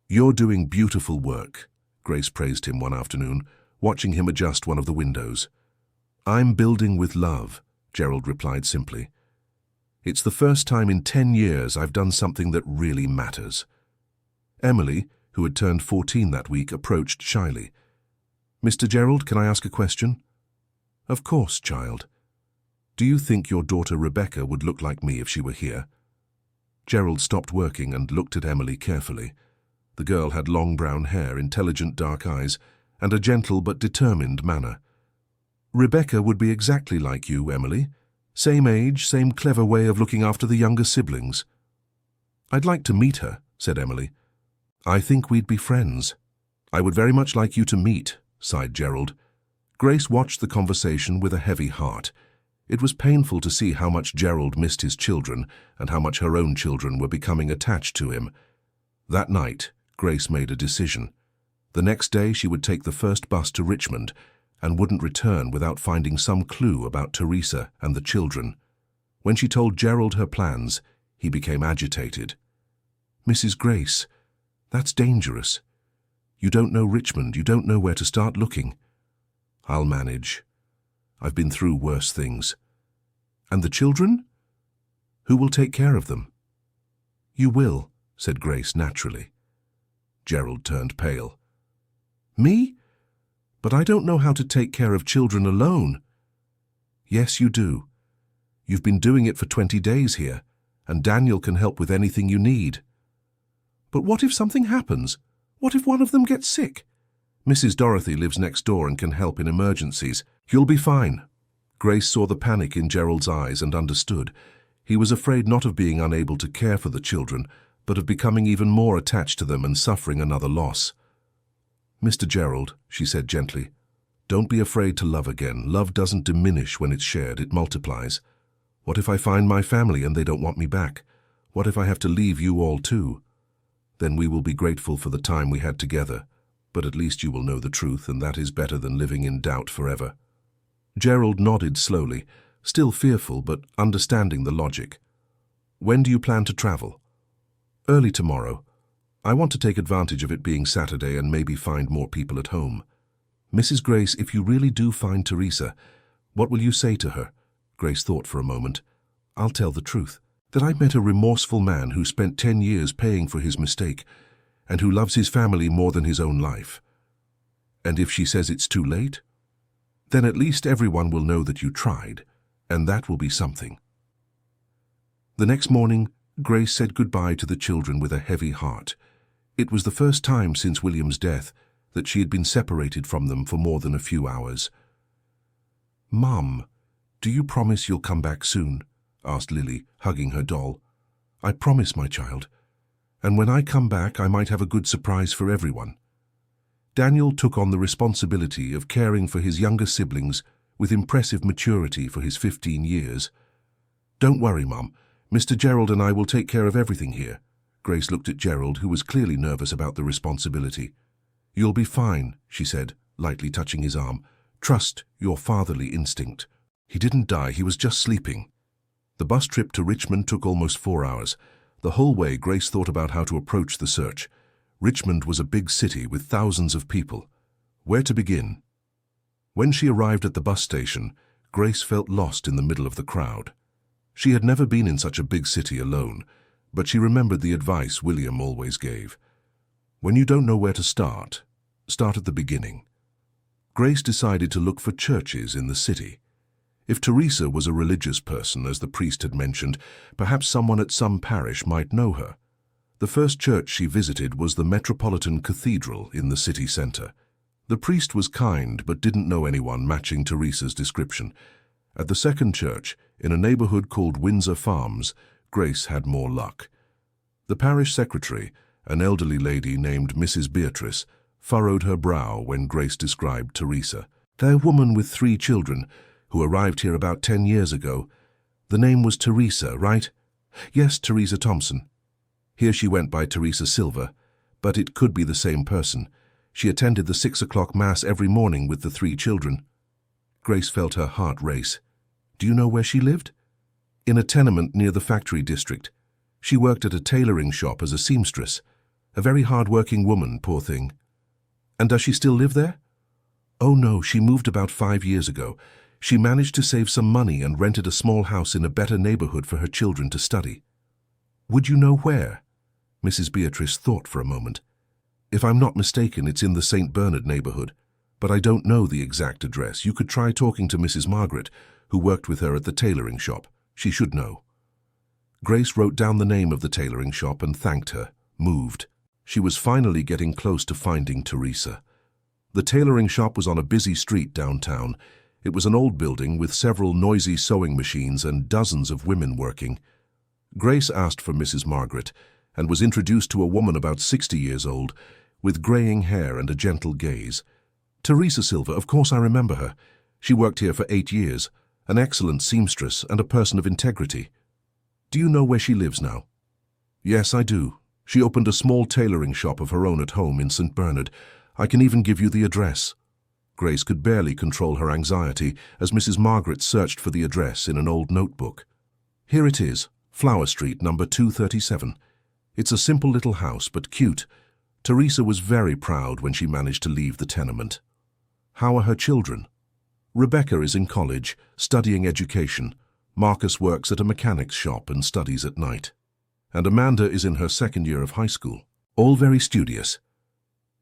Speaker 1: "You're doing beautiful work," Grace praised him one afternoon, watching him adjust one of the windows. "I'm building with love," Gerald replied simply. "It's the first time in 10 years I've done something that really matters." Emily, who had turned 14 that week, approached shyly. "Mr. Gerald, can I ask a question?" "Of course, child. Do you think your daughter Rebecca would look like me if she were here?" Gerald stopped working and looked at Emily carefully. The girl had long brown hair, intelligent dark eyes, and a gentle but determined manner. "Rebecca would be exactly like you, Emily. Same age, same clever way of looking after the younger siblings." "I'd like to meet her," said Emily. "I think we'd be friends." "I would very much like you to meet," sighed Gerald. Grace watched the conversation with a heavy heart. It was painful to see how much Gerald missed his children and how much her own children were becoming attached to him. That night, Grace made a decision. The next day she would take the first bus to Richmond and wouldn't return without finding some clue about Teresa and the children. When she told Gerald her plans, he became agitated. "Mrs. Grace, that's dangerous. You don't know Richmond, you don't know where to start looking." "I'll manage. I've been through worse things." "And the children? Who will take care of them?" "You will," said Grace naturally. Gerald turned pale. "Me? But I don't know how to take care of children alone." "Yes, you do. You've been doing it for 20 days here, and Daniel can help with anything you need." "But what if something happens? What if one of them gets sick?" "Mrs. Dorothy lives next door and can help in emergencies. You'll be fine." Grace saw the panic in Gerald's eyes and understood. He was afraid not of being unable to care for the children, but of becoming even more attached to them and suffering another loss. "Mr. Gerald," she said gently, "don't be afraid to love again. Love doesn't diminish when it's shared, it multiplies. What if I find my family and they don't want me back? What if I have to leave you all too? Then we will be grateful for the time we had together, but at least you will know the truth, and that is better than living in doubt forever." Gerald nodded slowly, still fearful but understanding the logic. "When do you plan to travel?" "Early tomorrow. I want to take advantage of it being Saturday and maybe find more people at home." "Mrs. Grace, if you really do find Teresa, what will you say to her?" Grace thought for a moment. "I'll tell the truth, that I met a remorseful man who spent 10 years paying for his mistake and who loves his family more than his own life." "And if she says it's too late?" "Then at least everyone will know that you tried, and that will be something." The next morning, Grace said goodbye to the children with a heavy heart. It was the first time since William's death that she had been separated from them for more than a few hours. "Mum, do you promise you'll come back soon?" asked Lily, hugging her doll. "I promise, my child. And when I come back, I might have a good surprise for everyone." Daniel took on the responsibility of caring for his younger siblings with impressive maturity for his 15 years. "Don't worry, Mum. Mr. Gerald and I will take care of everything here." Grace looked at Gerald, who was clearly nervous about the responsibility. "You'll be fine," she said, lightly touching his arm. "Trust your fatherly instinct. He didn't die, he was just sleeping." The bus trip to Richmond took almost 4 hours. The whole way, Grace thought about how to approach the search. Richmond was a big city with thousands of people. Where to begin? When she arrived at the bus station, Grace felt lost in the middle of the crowd. She had never been in such a big city alone, but she remembered the advice William always gave. When you don't know where to start at the beginning. Grace decided to look for churches in the city. If Teresa was a religious person, as the priest had mentioned, perhaps someone at some parish might know her. The first church she visited was the Metropolitan Cathedral in the city centre. The priest was kind but didn't know anyone matching Teresa's description. At the second church, in a neighborhood called Windsor Farms, Grace had more luck. The parish secretary, an elderly lady named Mrs. Beatrice, furrowed her brow when Grace described Teresa. "They're a woman with 3 children, who arrived here about 10 years ago. The name was Teresa, right?" "Yes, Teresa Thompson." "Here she went by Teresa Silver, but it could be the same person. She attended the 6 o'clock Mass every morning with the 3 children." Grace felt her heart race. "Do you know where she lived?" "In a tenement near the factory district. She worked at a tailoring shop as a seamstress. A very hard-working woman, poor thing." "And does she still live there?" "Oh no, she moved about 5 years ago. She managed to save some money and rented a small house in a better neighborhood for her children to study." "Would you know where?" Mrs. Beatrice thought for a moment. "If I'm not mistaken, it's in the St. Bernard neighborhood, but I don't know the exact address. You could try talking to Mrs. Margaret, who worked with her at the tailoring shop. She should know." Grace wrote down the name of the tailoring shop and thanked her, moved. She was finally getting close to finding Teresa. The tailoring shop was on a busy street downtown. It was an old building with several noisy sewing machines and dozens of women working. Grace asked for Mrs. Margaret and was introduced to a woman about 60 years old, with graying hair and a gentle gaze. "Teresa Silver, of course I remember her. She worked here for 8 years, an excellent seamstress and a person of integrity. Do you know where she lives now?" "Yes, I do. She opened a small tailoring shop of her own at home in St. Bernard. I can even give you the address." Grace could barely control her anxiety as Mrs. Margaret searched for the address in an old notebook. "Here it is, Flower Street, number 237. It's a simple little house, but cute. Teresa was very proud when she managed to leave the tenement." "How are her children?" "Rebecca is in college, studying education. Marcus works at a mechanic's shop and studies at night. And Amanda is in her 2nd year of high school. All very studious."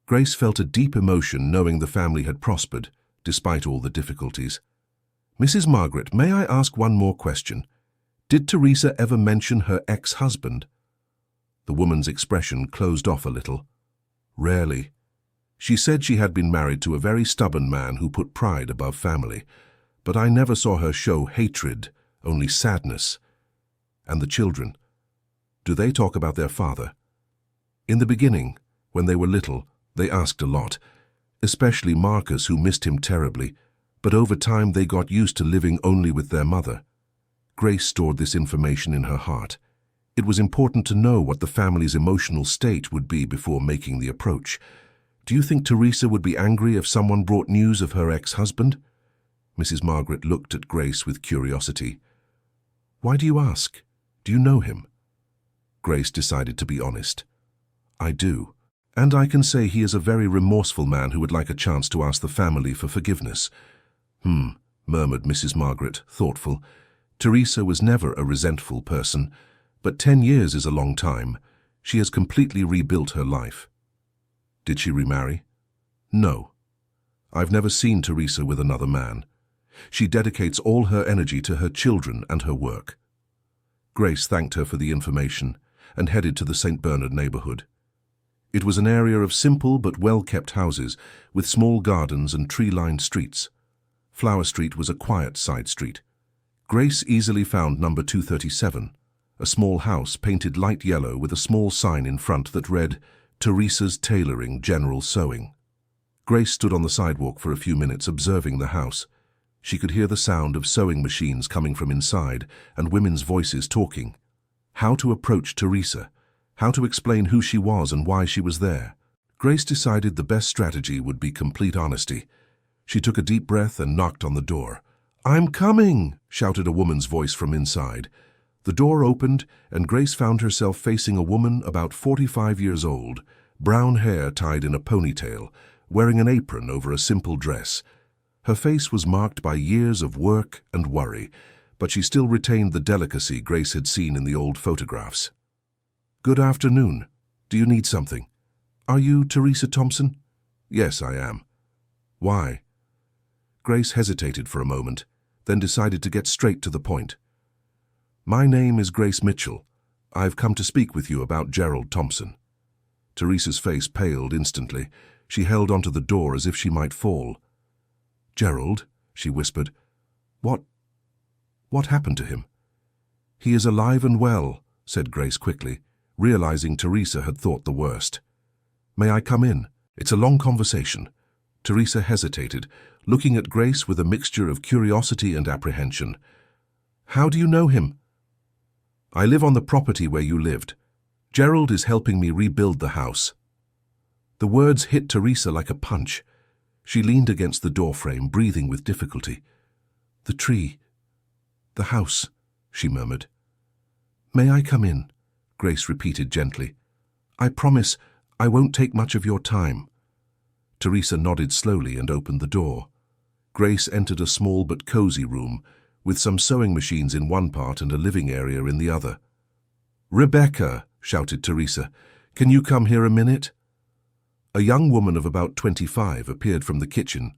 Speaker 1: Grace felt a deep emotion knowing the family had prospered, despite all the difficulties. "Mrs. Margaret, may I ask one more question? Did Teresa ever mention her ex-husband?" The woman's expression closed off a little. "Rarely. She said she had been married to a very stubborn man who put pride above family, but I never saw her show hatred, only sadness." "And the children? Do they talk about their father?" "In the beginning, when they were little, they asked a lot, especially Marcus, who missed him terribly, but over time they got used to living only with their mother." Grace stored this information in her heart. It was important to know what the family's emotional state would be before making the approach. "Do you think Teresa would be angry if someone brought news of her ex-husband?" Mrs. Margaret looked at Grace with curiosity. "Why do you ask? Do you know him?" Grace decided to be honest. "I do. And I can say he is a very remorseful man who would like a chance to ask the family for forgiveness." Murmured Mrs. Margaret, thoughtful. "Teresa was never a resentful person, but 10 years is a long time. She has completely rebuilt her life." "Did she remarry?" "No. I've never seen Teresa with another man. She dedicates all her energy to her children and her work." Grace thanked her for the information and headed to the St. Bernard neighborhood. It was an area of simple but well-kept houses with small gardens and tree-lined streets. Flower Street was a quiet side street. Grace easily found number 237, a small house painted light yellow with a small sign in front that read, "Teresa's Tailoring, General Sewing." Grace stood on the sidewalk for a few minutes observing the house. She could hear the sound of sewing machines coming from inside and women's voices talking. How to approach Teresa? How to explain who she was and why she was there? Grace decided the best strategy would be complete honesty. She took a deep breath and knocked on the door. "I'm coming!" shouted a woman's voice from inside. The door opened, and Grace found herself facing a woman about 45 years old, brown hair tied in a ponytail, wearing an apron over a simple dress. Her face was marked by years of work and worry, but she still retained the delicacy Grace had seen in the old photographs. "Good afternoon. Do you need something?" "Are you Teresa Thompson?" "Yes, I am." "Why?" Grace hesitated for a moment, then decided to get straight to the point. "My name is Grace Mitchell. I've come to speak with you about Gerald Thompson." Teresa's face paled instantly. She held onto the door as if she might fall. "Gerald," she whispered. "What What happened to him? He is alive and well, said Grace quickly, realizing Teresa had thought the worst. May I come in? It's a long conversation. Teresa hesitated, looking at Grace with a mixture of curiosity and apprehension. How do you know him? I live on the property where you lived. Gerald is helping me rebuild the house. The words hit Teresa like a punch. She leaned against the doorframe, breathing with difficulty. The tree. The house, she murmured. May I come in? Grace repeated gently. I promise I won't take much of your time. Teresa nodded slowly and opened the door. Grace entered a small but cozy room, with some sewing machines in one part and a living area in the other. Rebecca, shouted Teresa, can you come here a minute? A young woman of about 25 appeared from the kitchen.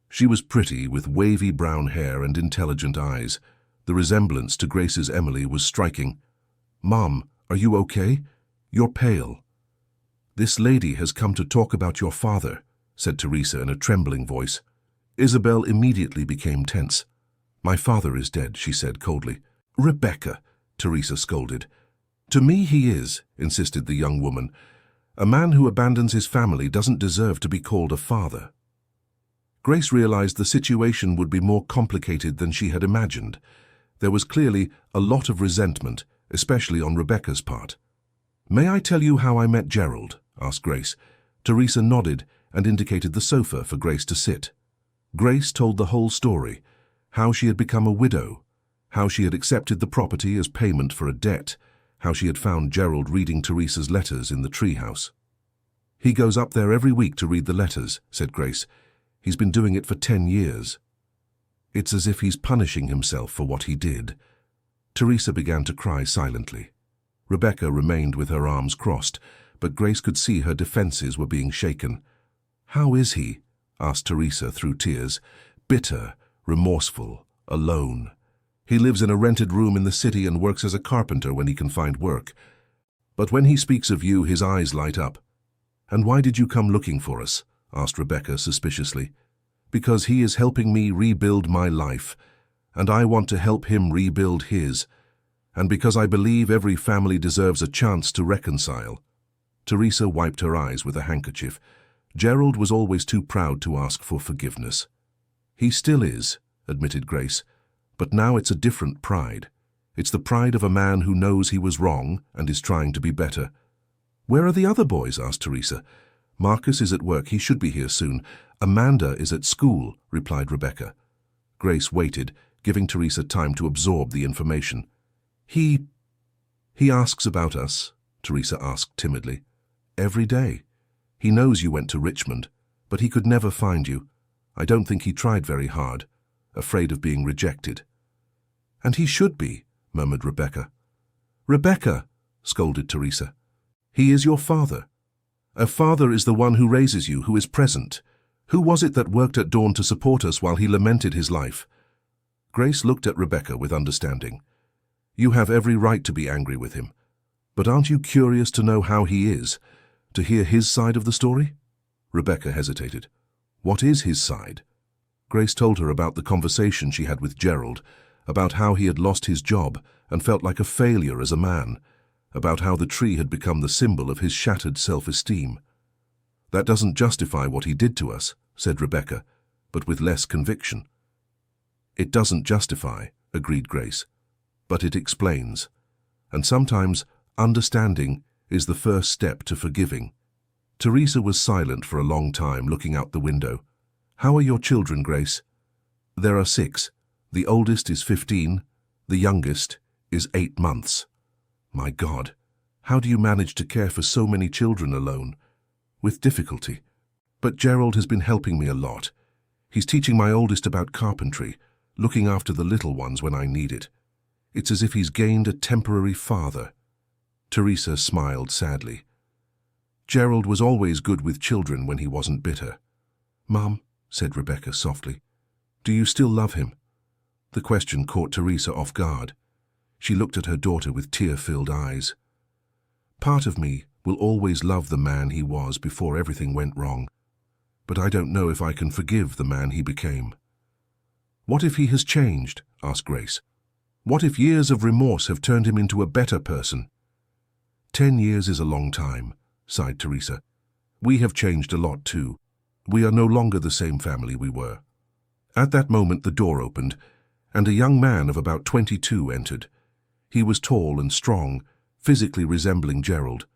Speaker 1: She was pretty, with wavy brown hair and intelligent eyes. The resemblance to Grace's Emily was striking. Mom, are you okay? You're pale. This lady has come to talk about your father, said Teresa in a trembling voice. Isabel immediately became tense. My father is dead, she said coldly. Rebecca, Teresa scolded. To me he is, insisted the young woman. A man who abandons his family doesn't deserve to be called a father. Grace realized the situation would be more complicated than she had imagined. There was clearly a lot of resentment, especially on Rebecca's part. May I tell you how I met Gerald? Asked Grace. Teresa nodded and indicated the sofa for Grace to sit. Grace told the whole story, how she had become a widow, how she had accepted the property as payment for a debt, how she had found Gerald reading Teresa's letters in the treehouse. He goes up there every week to read the letters, said Grace. He's been doing it for 10 years. It's as if he's punishing himself for what he did. Teresa began to cry silently. Rebecca remained with her arms crossed, but Grace could see her defenses were being shaken. How is he? Asked Teresa through tears. Bitter, remorseful, alone. He lives in a rented room in the city and works as a carpenter when he can find work. But when he speaks of you, his eyes light up. And why did you come looking for us? Asked Rebecca suspiciously. Because he is helping me rebuild my life, and I want to help him rebuild his, and because I believe every family deserves a chance to reconcile. Teresa wiped her eyes with a handkerchief. Gerald was always too proud to ask for forgiveness. He still is, admitted Grace, but now it's a different pride. It's the pride of a man who knows he was wrong and is trying to be better. Where are the other boys? Asked Teresa. Marcus is at work. He should be here soon. Amanda is at school, replied Rebecca. Grace waited, giving Teresa time to absorb the information. He asks about us, Teresa asked timidly. Every day. He knows you went to Richmond, but he could never find you. I don't think he tried very hard, afraid of being rejected. And he should be, murmured Rebecca. Rebecca, scolded Teresa. He is your father. A father is the one who raises you, who is present. Who was it that worked at dawn to support us while he lamented his life? Grace looked at Rebecca with understanding. You have every right to be angry with him. But aren't you curious to know how he is, to hear his side of the story? Rebecca hesitated. What is his side? Grace told her about the conversation she had with Gerald, about how he had lost his job and felt like a failure as a man, about how the tree had become the symbol of his shattered self-esteem. That doesn't justify what he did to us, said Rebecca, but with less conviction. It doesn't justify, agreed Grace, but it explains. And sometimes understanding is the first step to forgiving. Teresa was silent for a long time, looking out the window. How are your children, Grace? There are 6. The oldest is 15. The youngest is 8 months. My God, how do you manage to care for so many children alone? With difficulty. But Gerald has been helping me a lot. He's teaching my oldest about carpentry, looking after the little ones when I need it. It's as if he's gained a temporary father. Teresa smiled sadly. Gerald was always good with children when he wasn't bitter. Mom, said Rebecca softly, do you still love him? The question caught Teresa off guard. She looked at her daughter with tear-filled eyes. Part of me will always love the man he was before everything went wrong, but I don't know if I can forgive the man he became. What if he has changed? Asked Grace. What if years of remorse have turned him into a better person? 10 years is a long time, sighed Teresa. We have changed a lot too. We are no longer the same family we were. At that moment the door opened, and a young man of about 22 entered. He was tall and strong, physically resembling Gerald,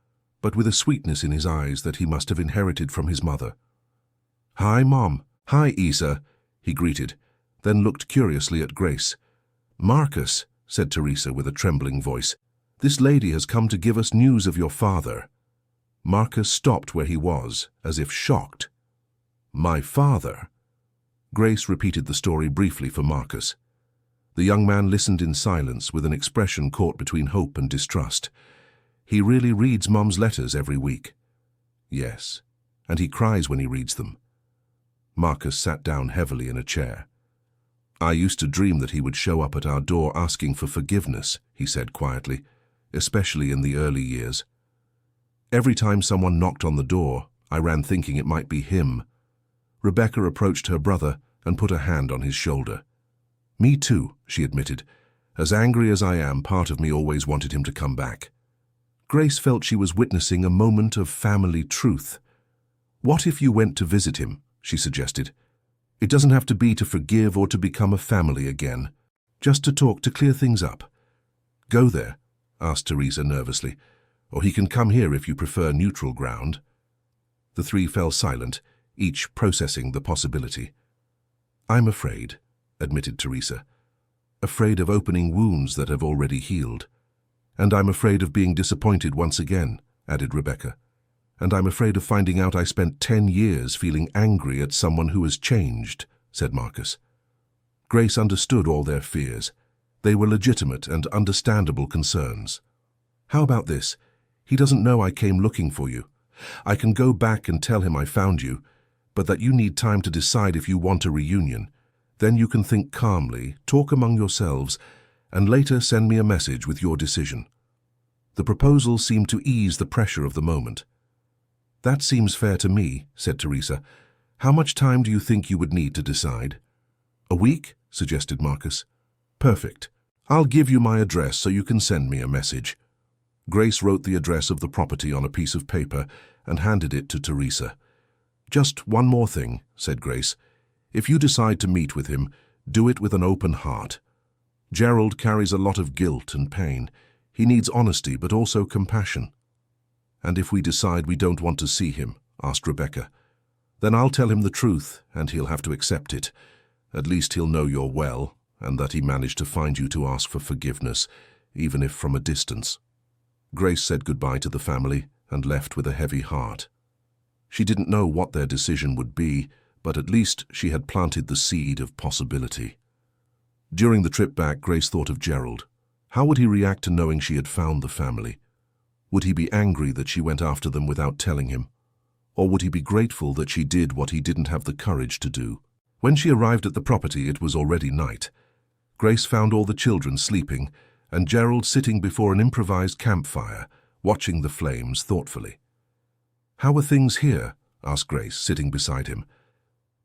Speaker 1: but with a sweetness in his eyes that he must have inherited from his mother. "Hi, Mom." "Hi, Isa," he greeted, then looked curiously at Grace. "Marcus," said Teresa with a trembling voice, "this lady has come to give us news of your father." Marcus stopped where he was, as if shocked. "My father?" Grace repeated the story briefly for Marcus. The young man listened in silence with an expression caught between hope and distrust. "He really reads Mum's letters every week." "Yes, and he cries when he reads them." Marcus sat down heavily in a chair. "I used to dream that he would show up at our door asking for forgiveness," he said quietly, "especially in the early years. Every time someone knocked on the door, I ran thinking it might be him." Rebecca approached her brother and put a hand on his shoulder. "Me too," she admitted. "As angry as I am, part of me always wanted him to come back." Grace felt she was witnessing a moment of family truth. "What if you went to visit him?" she suggested. "It doesn't have to be to forgive or to become a family again. Just to talk, to clear things up." "Go there?" asked Teresa nervously. "Or he can come here if you prefer neutral ground." The three fell silent, each processing the possibility. "I'm afraid," admitted Teresa. "Afraid of opening wounds that have already healed. And I'm afraid of being disappointed once again," added Rebecca. "And I'm afraid of finding out I spent 10 years feeling angry at someone who has changed," said Marcus. Grace understood all their fears. They were legitimate and understandable concerns. "How about this? He doesn't know I came looking for you. I can go back and tell him I found you, but that you need time to decide if you want a reunion. Then you can think calmly, talk among yourselves, and later send me a message with your decision." The proposal seemed to ease the pressure of the moment. "That seems fair to me," said Teresa. "How much time do you think you would need to decide?" "A week?" suggested Marcus. "Perfect. I'll give you my address so you can send me a message." Grace wrote the address of the property on a piece of paper and handed it to Teresa. "Just one more thing," said Grace. "If you decide to meet with him, do it with an open heart. Gerald carries a lot of guilt and pain. He needs honesty but also compassion." "And if we decide we don't want to see him?" asked Rebecca. "Then I'll tell him the truth, and he'll have to accept it. At least he'll know you're well, and that he managed to find you to ask for forgiveness, even if from a distance." Grace said goodbye to the family and left with a heavy heart. She didn't know what their decision would be, but at least she had planted the seed of possibility. During the trip back, Grace thought of Gerald. How would he react to knowing she had found the family? Would he be angry that she went after them without telling him? Or would he be grateful that she did what he didn't have the courage to do? When she arrived at the property, it was already night. Grace found all the children sleeping, and Gerald sitting before an improvised campfire, watching the flames thoughtfully. "How are things here?" asked Grace, sitting beside him.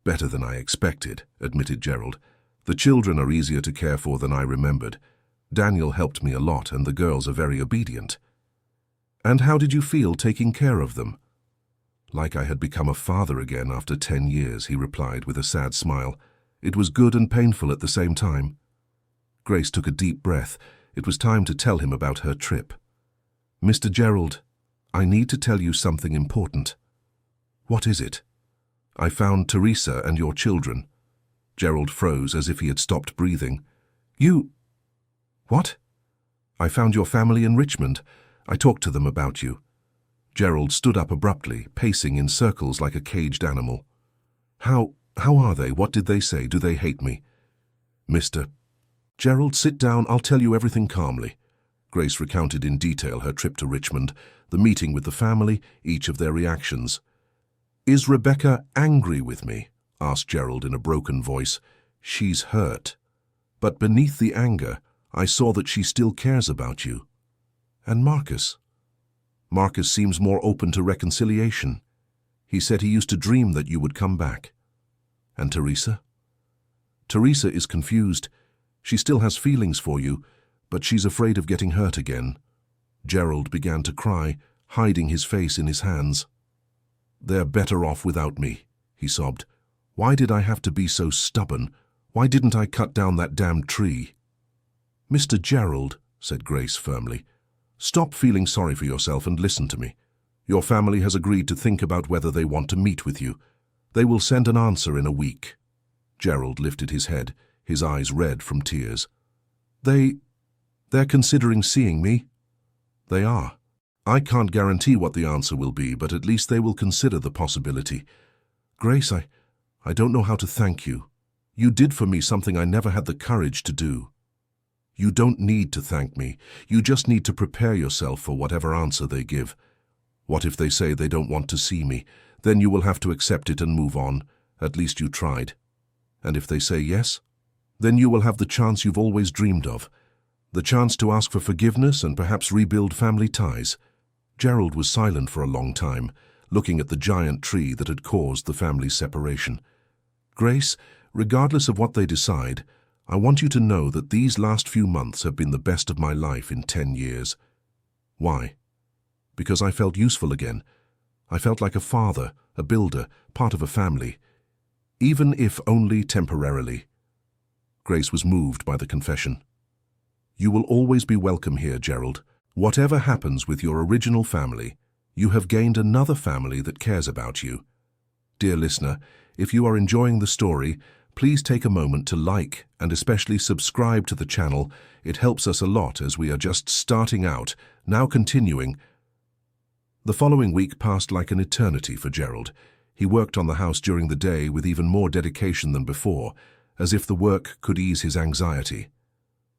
Speaker 1: "Better than I expected," admitted Gerald. "The children are easier to care for than I remembered. Daniel helped me a lot, and the girls are very obedient." "And how did you feel taking care of them?" "Like I had become a father again after 10 years, he replied with a sad smile. "It was good and painful at the same time." Grace took a deep breath. It was time to tell him about her trip. "Mr. Gerald, I need to tell you something important." "What is it?" "I found Teresa and your children." Gerald froze as if he had stopped breathing. "You... what?" "I found your family in Richmond. I talked to them about you." Gerald stood up abruptly, pacing in circles like a caged animal. How are they? What did they say? Do they hate me?" "Mr. Gerald, sit down. I'll tell you everything calmly." Grace recounted in detail her trip to Richmond, the meeting with the family, each of their reactions. "Is Rebecca angry with me?" asked Gerald in a broken voice. "She's hurt. But beneath the anger, I saw that she still cares about you. And Marcus? Marcus seems more open to reconciliation. He said he used to dream that you would come back. And Teresa? Teresa is confused. She still has feelings for you, but she's afraid of getting hurt again." Gerald began to cry, hiding his face in his hands. "They're better off without me," he sobbed. "Why did I have to be so stubborn? Why didn't I cut down that damned tree?" "Mr. Gerald," said Grace firmly, "stop feeling sorry for yourself and listen to me. Your family has agreed to think about whether they want to meet with you. They will send an answer in a week." Gerald lifted his head, his eyes red from tears. They're considering seeing me?" "They are. I can't guarantee what the answer will be, but at least they will consider the possibility. Grace, I don't know how to thank you. You did for me something I never had the courage to do." "You don't need to thank me. You just need to prepare yourself for whatever answer they give. What if they say they don't want to see me? Then you will have to accept it and move on. At least you tried. And if they say yes, then you will have the chance you've always dreamed of. The chance to ask for forgiveness and perhaps rebuild family ties." Gerald was silent for a long time, looking at the giant tree that had caused the family's separation. "Grace, regardless of what they decide, I want you to know that these last few months have been the best of my life in 10 years. Why? Because I felt useful again. I felt like a father, a builder, part of a family. Even if only temporarily." Grace was moved by the confession. "You will always be welcome here, Gerald. Whatever happens with your original family, you have gained another family that cares about you." Dear listener, if you are enjoying the story, please take a moment to like and especially subscribe to the channel. It helps us a lot as we are just starting out, now continuing. The following week passed like an eternity for Gerald. He worked on the house during the day with even more dedication than before, as if the work could ease his anxiety.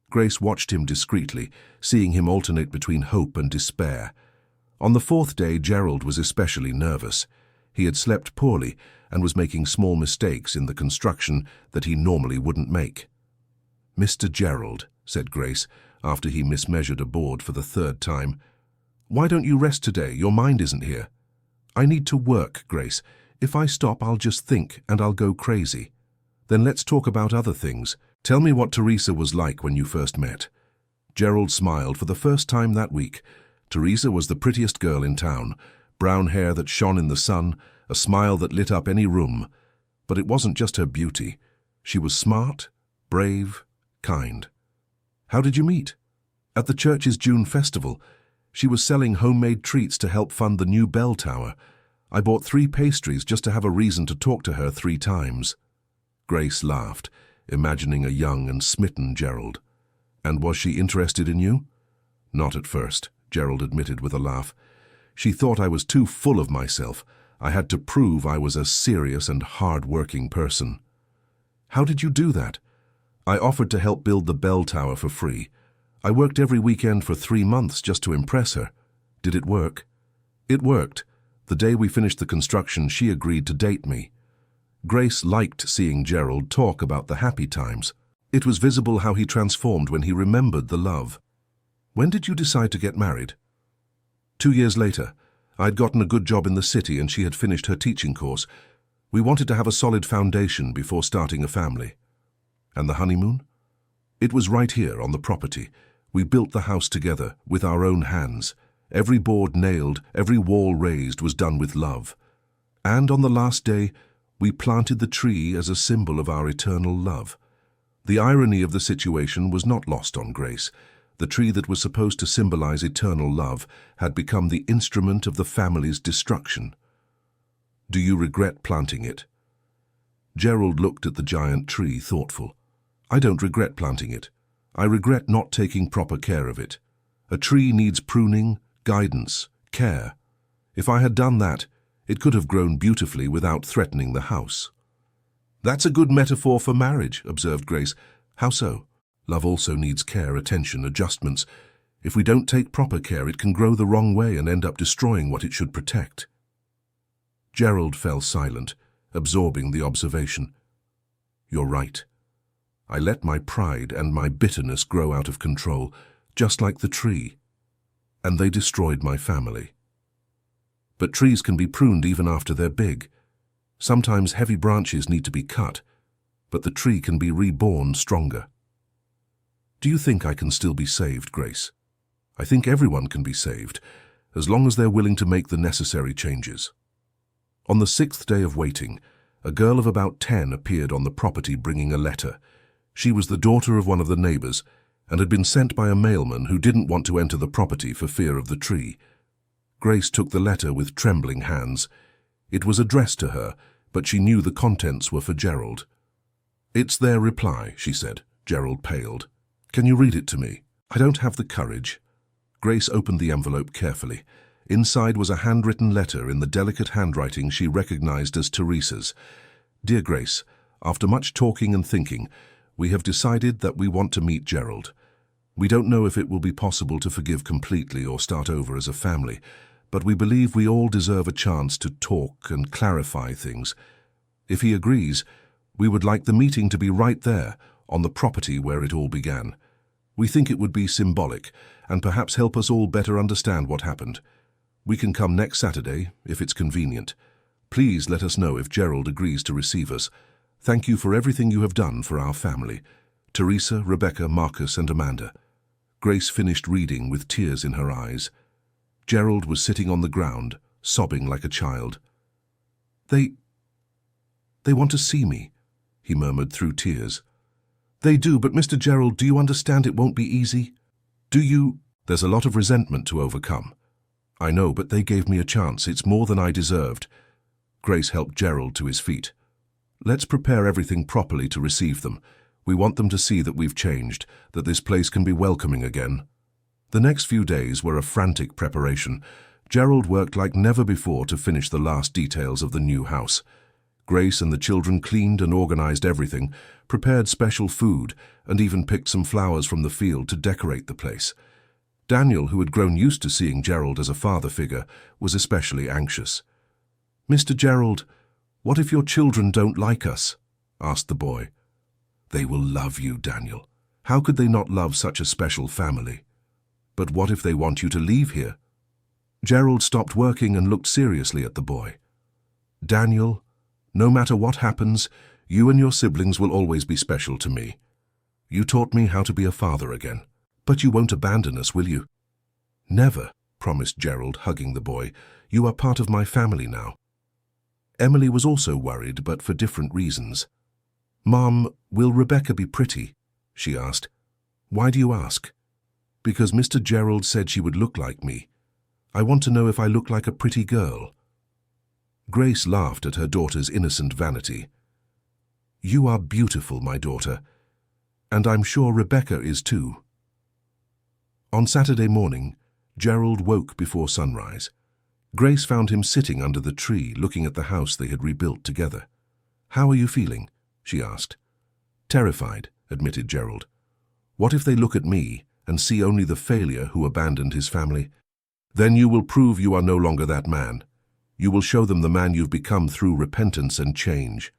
Speaker 1: Grace watched him discreetly, seeing him alternate between hope and despair. On the 4th day, Gerald was especially nervous. He had slept poorly and was making small mistakes in the construction that he normally wouldn't make. "Mr. Gerald," said Grace, after he mismeasured a board for the 3rd time, "why don't you rest today? Your mind isn't here." "I need to work, Grace. If I stop, I'll just think and I'll go crazy." "Then let's talk about other things. Tell me what Teresa was like when you first met." Gerald smiled for the first time that week. Teresa was the prettiest girl in town, brown hair that shone in the sun, a smile that lit up any room. But it wasn't just her beauty. She was smart, brave, kind. "How did you meet?" "At the church's June festival. She was selling homemade treats to help fund the new bell tower. I bought 3 pastries just to have a reason to talk to her 3 times. Grace laughed, imagining a young and smitten Gerald. "And was she interested in you?" "Not at first," Gerald admitted with a laugh. "She thought I was too full of myself. I had to prove I was a serious and hard-working person." "How did you do that?" "I offered to help build the bell tower for free. I worked every weekend for 3 months just to impress her." "Did it work?" "It worked. The day we finished the construction, she agreed to date me." Grace liked seeing Gerald talk about the happy times. It was visible how he transformed when he remembered the love. "When did you decide to get married?" 2 years later. I'd gotten a good job in the city and she had finished her teaching course. We wanted to have a solid foundation before starting a family." "And the honeymoon?" "It was right here on the property. We built the house together, with our own hands. Every board nailed, every wall raised was done with love. And on the last day, we planted the tree as a symbol of our eternal love." The irony of the situation was not lost on Grace. The tree that was supposed to symbolize eternal love had become the instrument of the family's destruction. "Do you regret planting it?" Gerald looked at the giant tree, thoughtful. "I don't regret planting it. I regret not taking proper care of it. A tree needs pruning, guidance, care. If I had done that, it could have grown beautifully without threatening the house." "That's a good metaphor for marriage," observed Grace. "How so?" "Love also needs care, attention, adjustments. If we don't take proper care, it can grow the wrong way and end up destroying what it should protect." Gerald fell silent, absorbing the observation. "You're right. I let my pride and my bitterness grow out of control, just like the tree. And they destroyed my family. But trees can be pruned even after they're big. Sometimes heavy branches need to be cut, but the tree can be reborn stronger." Do you think I can still be saved, Grace? I think everyone can be saved, as long as they're willing to make the necessary changes. On the 6th day of waiting, a girl of about 10 appeared on the property bringing a letter. She was the daughter of one of the neighbors and had been sent by a mailman who didn't want to enter the property for fear of the tree. Grace took the letter with trembling hands. It was addressed to her, but she knew the contents were for Gerald. "It's their reply," she said. Gerald paled. "Can you read it to me?" "I don't have the courage." Grace opened the envelope carefully. Inside was a handwritten letter in the delicate handwriting she recognized as Teresa's. "Dear Grace, after much talking and thinking, we have decided that we want to meet Gerald. We don't know if it will be possible to forgive completely or start over as a family, but we believe we all deserve a chance to talk and clarify things. If he agrees, we would like the meeting to be right there, on the property where it all began. We think it would be symbolic and perhaps help us all better understand what happened. We can come next Saturday, if it's convenient. Please let us know if Gerald agrees to receive us. Thank you for everything you have done for our family. Teresa, Rebecca, Marcus, and Amanda." Grace finished reading with tears in her eyes. Gerald was sitting on the ground, sobbing like a child. They want to see me," he murmured through tears. "They do, but Mr. Gerald, do you understand it won't be easy? Do you—" "There's a lot of resentment to overcome. I know, but they gave me a chance. It's more than I deserved." Grace helped Gerald to his feet. "Let's prepare everything properly to receive them. We want them to see that we've changed, that this place can be welcoming again." The next few days were a frantic preparation. Gerald worked like never before to finish the last details of the new house. Grace and the children cleaned and organized everything, prepared special food, and even picked some flowers from the field to decorate the place. Daniel, who had grown used to seeing Gerald as a father figure, was especially anxious. "Mr. Gerald, what if your children don't like us?" asked the boy. "They will love you, Daniel. How could they not love such a special family? But what if they want you to leave here?" Gerald stopped working and looked seriously at the boy. "Daniel, no matter what happens, you and your siblings will always be special to me. You taught me how to be a father again. But you won't abandon us, will you?" "Never," promised Gerald, hugging the boy. "You are part of my family now." Emily was also worried, but for different reasons. "Mom, will Rebecca be pretty?" she asked. "Why do you ask?" "Because Mr. Gerald said she would look like me. I want to know if I look like a pretty girl." Grace laughed at her daughter's innocent vanity. "You are beautiful, my daughter, and I'm sure Rebecca is too." On Saturday morning, Gerald woke before sunrise. Grace found him sitting under the tree, looking at the house they had rebuilt together. "How are you feeling?" she asked. "Terrified," admitted Gerald. "What if they look at me and see only the failure who abandoned his family? Then you will prove you are no longer that man. You will show them the man you've become through repentance and change."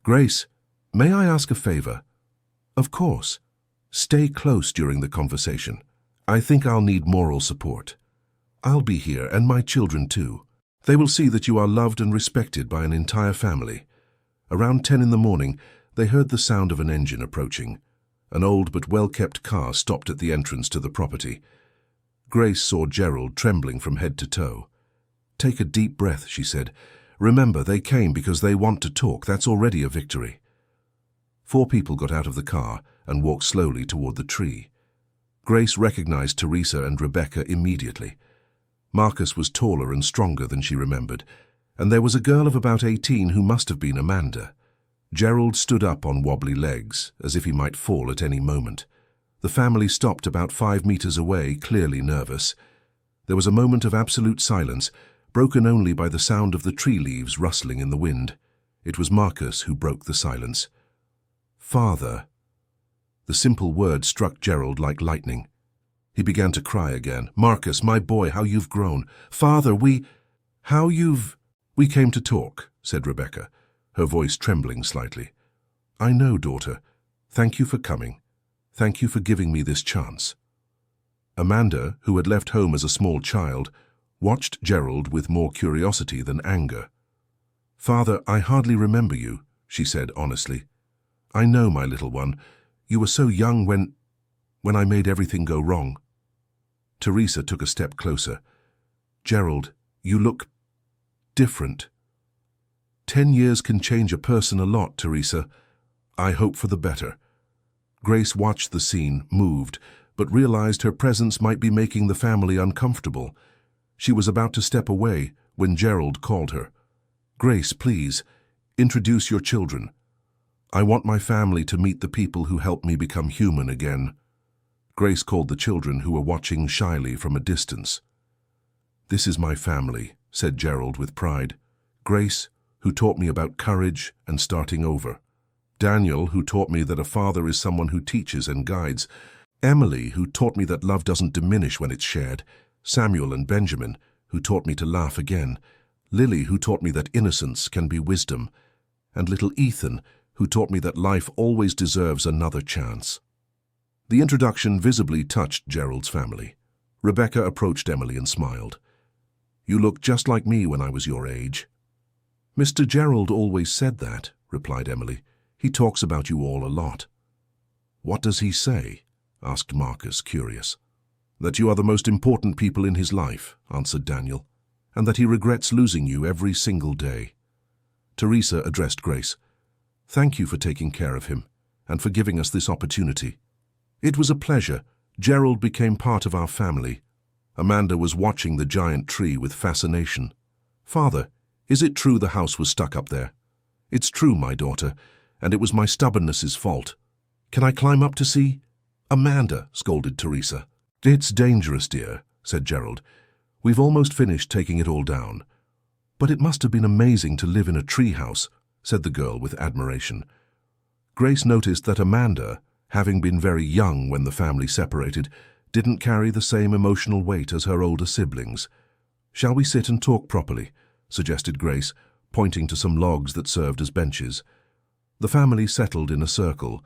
Speaker 1: "Grace, may I ask a favor?" "Of course. Stay close during the conversation. I think I'll need moral support. I'll be here, and my children too. They will see that you are loved and respected by an entire family." Around 10 in the morning, they heard the sound of an engine approaching. An old but well-kept car stopped at the entrance to the property. Grace saw Gerald trembling from head to toe. "Take a deep breath," she said. "Remember, they came because they want to talk. That's already a victory." 4 people got out of the car and walked slowly toward the tree. Grace recognized Teresa and Rebecca immediately. Marcus was taller and stronger than she remembered, and there was a girl of about 18 who must have been Amanda. Gerald stood up on wobbly legs, as if he might fall at any moment. The family stopped about 5 meters away, clearly nervous. There was a moment of absolute silence, broken only by the sound of the tree leaves rustling in the wind. It was Marcus who broke the silence. "Father." The simple word struck Gerald like lightning. He began to cry again. "Marcus, my boy, how you've grown. Father, we came to talk," said Rebecca, her voice trembling slightly. "I know, daughter. Thank you for coming. Thank you for giving me this chance." Amanda, who had left home as a small child, watched Gerald with more curiosity than anger. "Father, I hardly remember you," she said honestly. "I know, my little one. You were so young when—" When I made everything go wrong. Teresa took a step closer. Gerald, you look different. 10 years can change a person a lot, Teresa. I hope for the better. Grace watched the scene, moved, but realized her presence might be making the family uncomfortable. She was about to step away when Gerald called her. Grace, please, introduce your children. I want my family to meet the people who helped me become human again. Grace called the children who were watching shyly from a distance. This is my family, said Gerald with pride. Grace, who taught me about courage and starting over. Daniel, who taught me that a father is someone who teaches and guides. Emily, who taught me that love doesn't diminish when it's shared. Samuel and Benjamin, who taught me to laugh again. Lily, who taught me that innocence can be wisdom. And little Ethan, who taught me that life always deserves another chance. The introduction visibly touched Gerald's family. Rebecca approached Emily and smiled. You look just like me when I was your age. Mr. Gerald always said that, replied Emily. He talks about you all a lot. What does he say? Asked Marcus, curious. That you are the most important people in his life, answered Daniel, and that he regrets losing you every single day. Teresa addressed Grace. Thank you for taking care of him and for giving us this opportunity. It was a pleasure. Gerald became part of our family. Amanda was watching the giant tree with fascination. Father, is it true the house was stuck up there? It's true, my daughter, and it was my stubbornness's fault. Can I climb up to see? Amanda, scolded Teresa. It's dangerous, dear, said Gerald. We've almost finished taking it all down. But it must have been amazing to live in a tree house, said the girl with admiration. Grace noticed that Amanda, having been very young when the family separated, didn't carry the same emotional weight as her older siblings. Shall we sit and talk properly? Suggested Grace, pointing to some logs that served as benches. The family settled in a circle.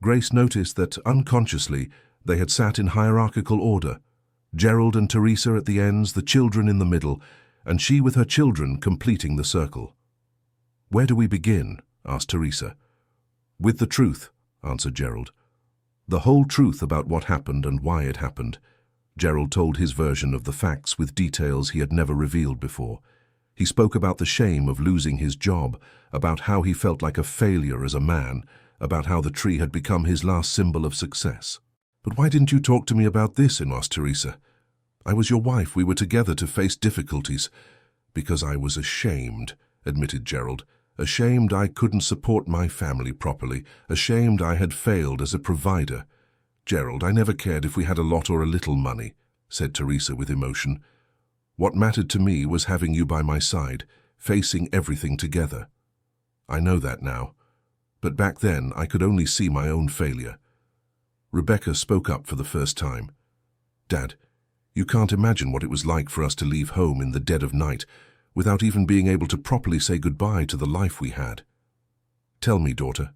Speaker 1: Grace noticed that, unconsciously, they had sat in hierarchical order. Gerald and Teresa at the ends, the children in the middle, and she with her children completing the circle. Where do we begin? Asked Teresa. With the truth, answered Gerald. The whole truth about what happened and why it happened. Gerald told his version of the facts with details he had never revealed before. He spoke about the shame of losing his job, about how he felt like a failure as a man, about how the tree had become his last symbol of success. But why didn't you talk to me about this? Asked Teresa. I was your wife. We were together to face difficulties. Because I was ashamed, admitted Gerald. Ashamed I couldn't support my family properly. Ashamed I had failed as a provider. Gerald, I never cared if we had a lot or a little money, said Teresa with emotion. What mattered to me was having you by my side, facing everything together. I know that now. But back then I could only see my own failure. Rebecca spoke up for the first time. Dad, you can't imagine what it was like for us to leave home in the dead of night without even being able to properly say goodbye to the life we had. Tell me, daughter.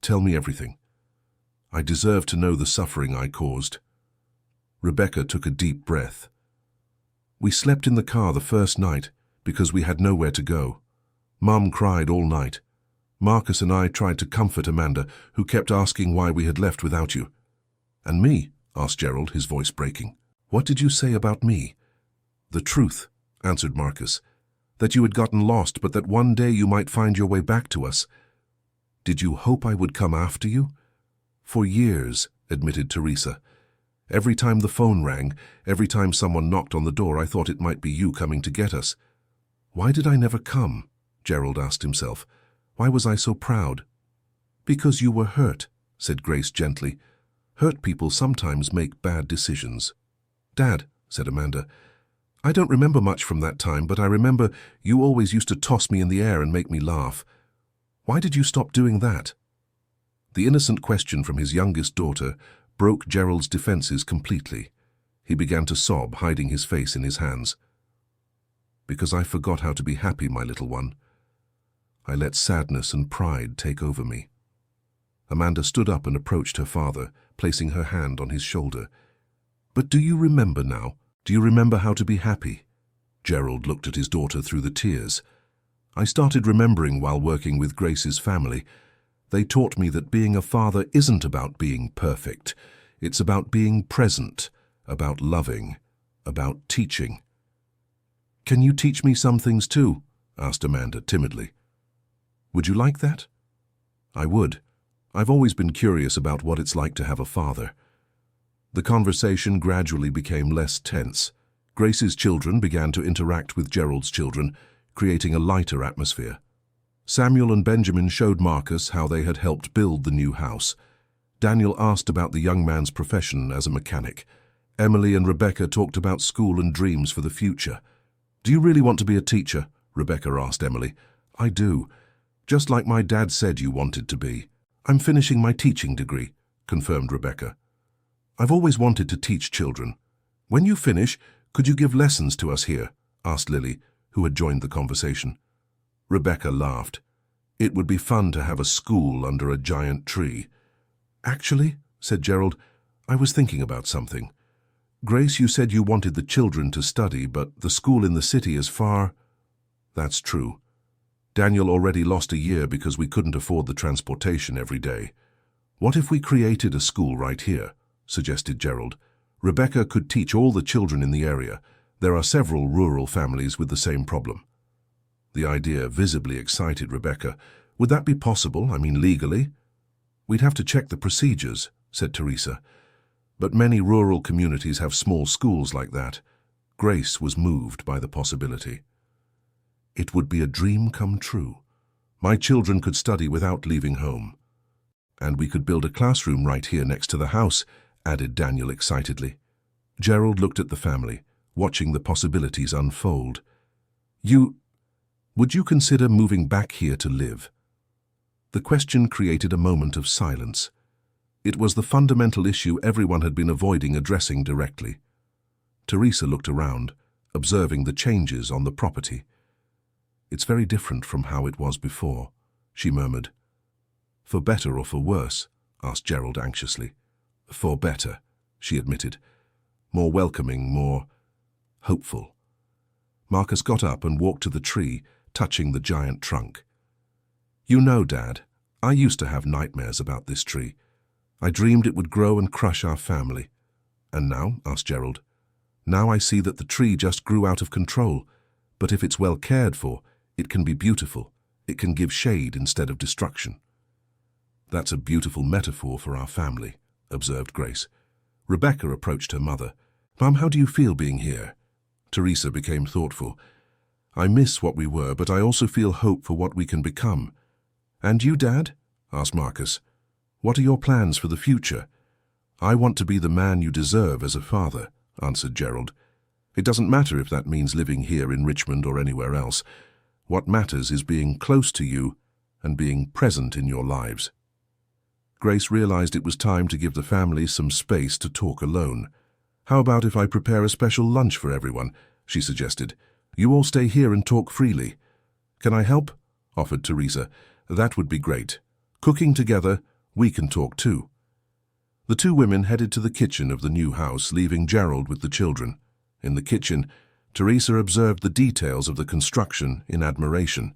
Speaker 1: Tell me everything. I deserve to know the suffering I caused. Rebecca took a deep breath. We slept in the car the first night because we had nowhere to go. Mum cried all night. Marcus and I tried to comfort Amanda, who kept asking why we had left without you. And me? Asked Gerald, his voice breaking. What did you say about me? The truth, answered Marcus. That you had gotten lost, but that one day you might find your way back to us. Did you hope I would come after you? For years, admitted Teresa. Every time the phone rang, every time someone knocked on the door, I thought it might be you coming to get us. Why did I never come? Gerald asked himself. Why was I so proud? Because you were hurt, said Grace gently. Hurt people sometimes make bad decisions. Dad, said Amanda, I don't remember much from that time, but I remember you always used to toss me in the air and make me laugh. Why did you stop doing that? The innocent question from his youngest daughter broke Gerald's defenses completely. He began to sob, hiding his face in his hands. Because I forgot how to be happy, my little one. I let sadness and pride take over me. Amanda stood up and approached her father, placing her hand on his shoulder. But do you remember now? Do you remember how to be happy? Gerald looked at his daughter through the tears. I started remembering while working with Grace's family. They taught me that being a father isn't about being perfect. It's about being present, about loving, about teaching. "Can you teach me some things too?" asked Amanda timidly. "Would you like that?" "I would. I've always been curious about what it's like to have a father." The conversation gradually became less tense. Grace's children began to interact with Gerald's children, creating a lighter atmosphere. Samuel and Benjamin showed Marcus how they had helped build the new house. Daniel asked about the young man's profession as a mechanic. Emily and Rebecca talked about school and dreams for the future. "Do you really want to be a teacher?" Rebecca asked Emily. "I do. Just like my dad said you wanted to be." "I'm finishing my teaching degree," confirmed Rebecca. "I've always wanted to teach children." "When you finish, could you give lessons to us here?" asked Lily, who had joined the conversation. Rebecca laughed. "It would be fun to have a school under a giant tree." "Actually," said Gerald, "I was thinking about something. Grace, you said you wanted the children to study, but the school in the city is far." "That's true. Daniel already lost a year because we couldn't afford the transportation every day. What if we created a school right here?" suggested Gerald. "Rebecca could teach all the children in the area. There are several rural families with the same problem." The idea visibly excited Rebecca. "Would that be possible? I mean, legally?" "We'd have to check the procedures," said Teresa. "But many rural communities have small schools like that." Grace was moved by the possibility. "It would be a dream come true. My children could study without leaving home. And we could build a classroom right here next to the house," added Daniel excitedly. Gerald looked at the family, watching the possibilities unfold. Would you consider moving back here to live?" The question created a moment of silence. It was the fundamental issue everyone had been avoiding addressing directly. Teresa looked around, observing the changes on the property. "It's very different from how it was before," she murmured. "For better or for worse?" asked Gerald anxiously. "For better," she admitted. "More welcoming, more hopeful." Marcus got up and walked to the tree, touching the giant trunk. "You know, Dad, I used to have nightmares about this tree. I dreamed it would grow and crush our family." "And now?" asked Gerald. "Now I see that the tree just grew out of control. But if it's well cared for, it can be beautiful. It can give shade instead of destruction." "That's a beautiful metaphor for our family," observed Grace. Rebecca approached her mother. "Mum, how do you feel being here?" Teresa became thoughtful. "I miss what we were, but I also feel hope for what we can become." "And you, Dad?" asked Marcus. "What are your plans for the future?" "I want to be the man you deserve as a father," answered Gerald. "It doesn't matter if that means living here in Richmond or anywhere else. What matters is being close to you and being present in your lives." Grace realized it was time to give the family some space to talk alone. "How about if I prepare a special lunch for everyone?" she suggested. "You all stay here and talk freely." "Can I help?" offered Teresa. "That would be great. Cooking together, we can talk too." The two women headed to the kitchen of the new house, leaving Gerald with the children. In the kitchen, Teresa observed the details of the construction in admiration.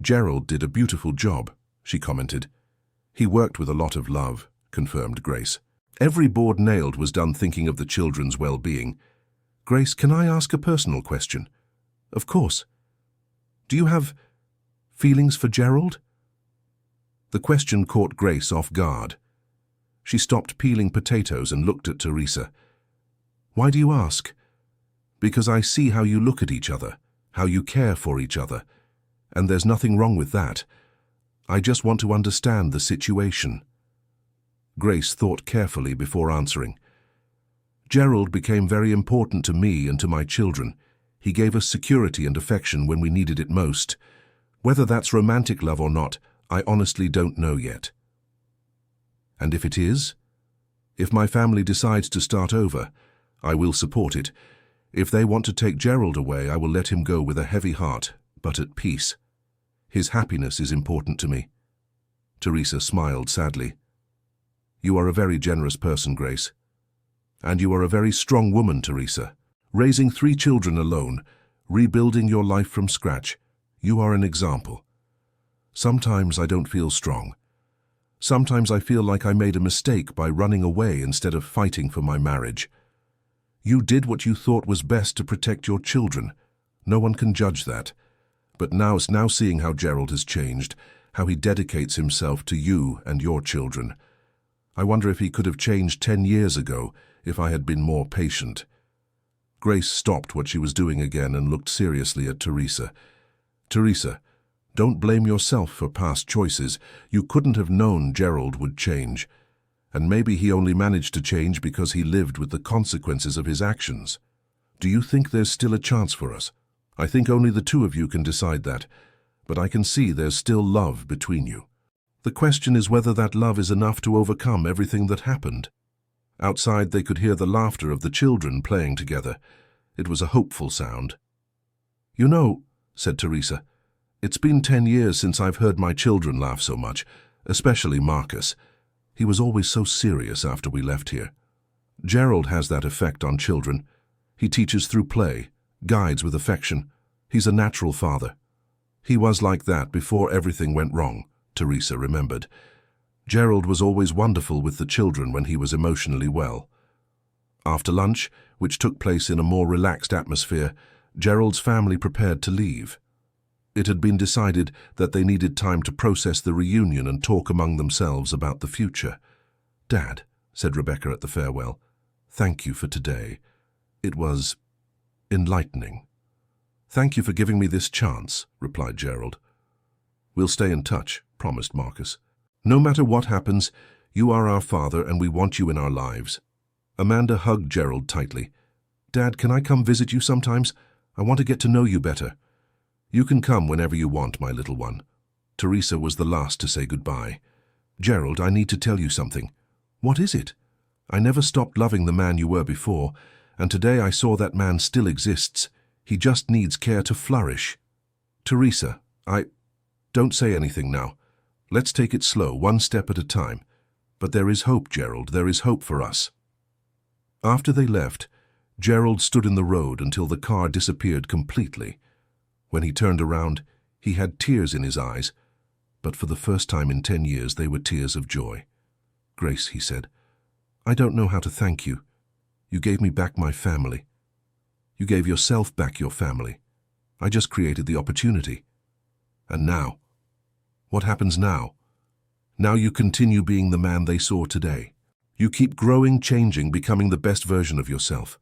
Speaker 1: "Gerald did a beautiful job," she commented. "He worked with a lot of love," confirmed Grace. "Every board nailed was done thinking of the children's well-being." "Grace, can I ask a personal question?" "Of course." "Do you have feelings for Gerald?" The question caught Grace off guard. She stopped peeling potatoes and looked at Teresa. "Why do you ask?" "Because I see how you look at each other, how you care for each other, and there's nothing wrong with that. I just want to understand the situation." Grace thought carefully before answering. "Gerald became very important to me and to my children. He gave us security and affection when we needed it most. Whether that's romantic love or not, I honestly don't know yet." "And if it is? If my family decides to start over, I will support it. If they want to take Gerald away, I will let him go with a heavy heart, but at peace. His happiness is important to me." Teresa smiled sadly. "You are a very generous person, Grace. And you are a very strong woman, Teresa. Raising 3 children alone, rebuilding your life from scratch, you are an example. Sometimes I don't feel strong. Sometimes I feel like I made a mistake by running away instead of fighting for my marriage. You did what you thought was best to protect your children. No one can judge that. But now seeing how Gerald has changed, how he dedicates himself to you and your children. I wonder if he could have changed 10 years ago if I had been more patient. Grace stopped what she was doing again and looked seriously at Teresa. Teresa, don't blame yourself for past choices. You couldn't have known Gerald would change. And maybe he only managed to change because he lived with the consequences of his actions. Do you think there's still a chance for us? I think only the two of you can decide that, but I can see there's still love between you. The question is whether that love is enough to overcome everything that happened. Outside they could hear the laughter of the children playing together. It was a hopeful sound. You know, said Teresa, it's been 10 years since I've heard my children laugh so much, especially Marcus. He was always so serious after we left here. Gerald has that effect on children. He teaches through play, guides with affection. He's a natural father. He was like that before everything went wrong, Teresa remembered. Gerald was always wonderful with the children when he was emotionally well. After lunch, which took place in a more relaxed atmosphere, Gerald's family prepared to leave. It had been decided that they needed time to process the reunion and talk among themselves about the future. "Dad," said Rebecca at the farewell, "thank you for today. It was enlightening." "Thank you for giving me this chance," replied Gerald. "We'll stay in touch," promised Marcus. "No matter what happens, you are our father and we want you in our lives." Amanda hugged Gerald tightly. "Dad, can I come visit you sometimes? I want to get to know you better." "You can come whenever you want, my little one." Teresa was the last to say goodbye. "Gerald, I need to tell you something." "What is it?" "I never stopped loving the man you were before, and today I saw that man still exists. He just needs care to flourish." "Teresa, Don't say anything now. Let's take it slow, one step at a time. But there is hope, Gerald, there is hope for us." After they left, Gerald stood in the road until the car disappeared completely. When he turned around, he had tears in his eyes, but for the first time in 10 years they were tears of joy. "Grace," he said, "I don't know how to thank you. You gave me back my family. You gave yourself back your family. I just created the opportunity. And now? What happens now? Now you continue being the man they saw today. You keep growing, changing, becoming the best version of yourself.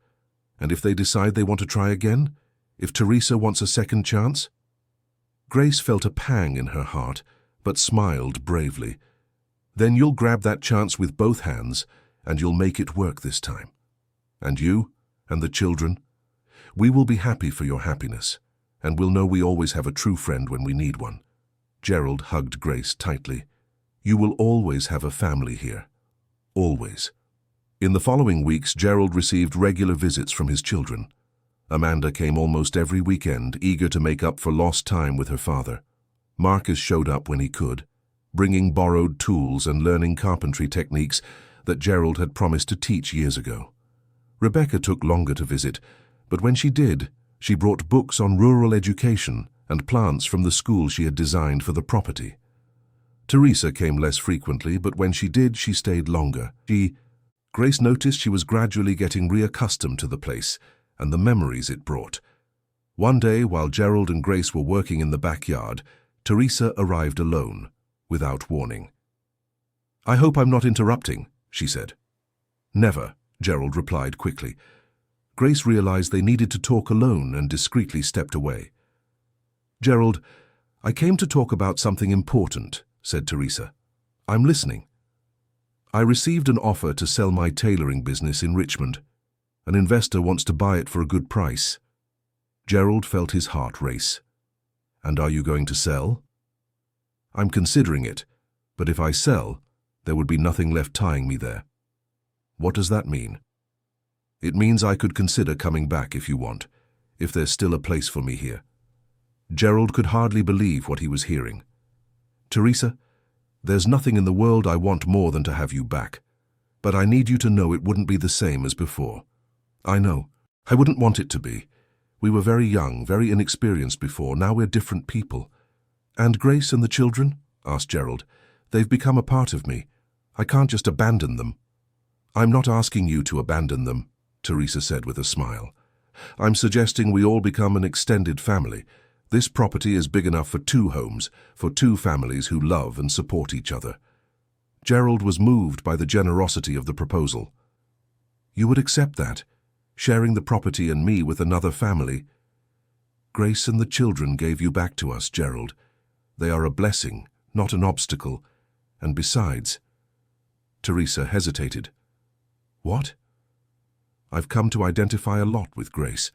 Speaker 1: And if they decide they want to try again? If Teresa wants a second chance?" Grace felt a pang in her heart, but smiled bravely. "Then you'll grab that chance with both hands, and you'll make it work this time. And you, and the children, we will be happy for your happiness, and we'll know we always have a true friend when we need one." Gerald hugged Grace tightly. "You will always have a family here. Always." In the following weeks, Gerald received regular visits from his children. Amanda came almost every weekend, eager to make up for lost time with her father. Marcus showed up when he could, bringing borrowed tools and learning carpentry techniques that Gerald had promised to teach years ago. Rebecca took longer to visit, but when she did, she brought books on rural education and plants from the school she had designed for the property. Teresa came less frequently, but when she did, she stayed longer. Grace noticed she was gradually getting reaccustomed to the place and the memories it brought. One day, while Gerald and Grace were working in the backyard, Teresa arrived alone, without warning. "I hope I'm not interrupting," she said. "Never," Gerald replied quickly. Grace realized they needed to talk alone and discreetly stepped away. "Gerald, I came to talk about something important," said Teresa. "I'm listening." "I received an offer to sell my tailoring business in Richmond. An investor wants to buy it for a good price." Gerald felt his heart race. "And are you going to sell?" "I'm considering it, but if I sell, there would be nothing left tying me there." "What does that mean?" "It means I could consider coming back if you want, if there's still a place for me here." Gerald could hardly believe what he was hearing. "Teresa, there's nothing in the world I want more than to have you back. But I need you to know it wouldn't be the same as before." "I know. I wouldn't want it to be. We were very young, very inexperienced before. Now we're different people." "And Grace and the children?" asked Gerald. They've become a part of me. I can't just abandon them." "I'm not asking you to abandon them," Teresa said with a smile. "I'm suggesting we all become an extended family. This property is big enough for 2 homes, for 2 families who love and support each other." Gerald was moved by the generosity of the proposal. "You would accept that, sharing the property and me with another family?" "Grace and the children gave you back to us, Gerald. They are a blessing, not an obstacle. And besides—" Teresa hesitated. "What?" "I've come to identify a lot with Grace.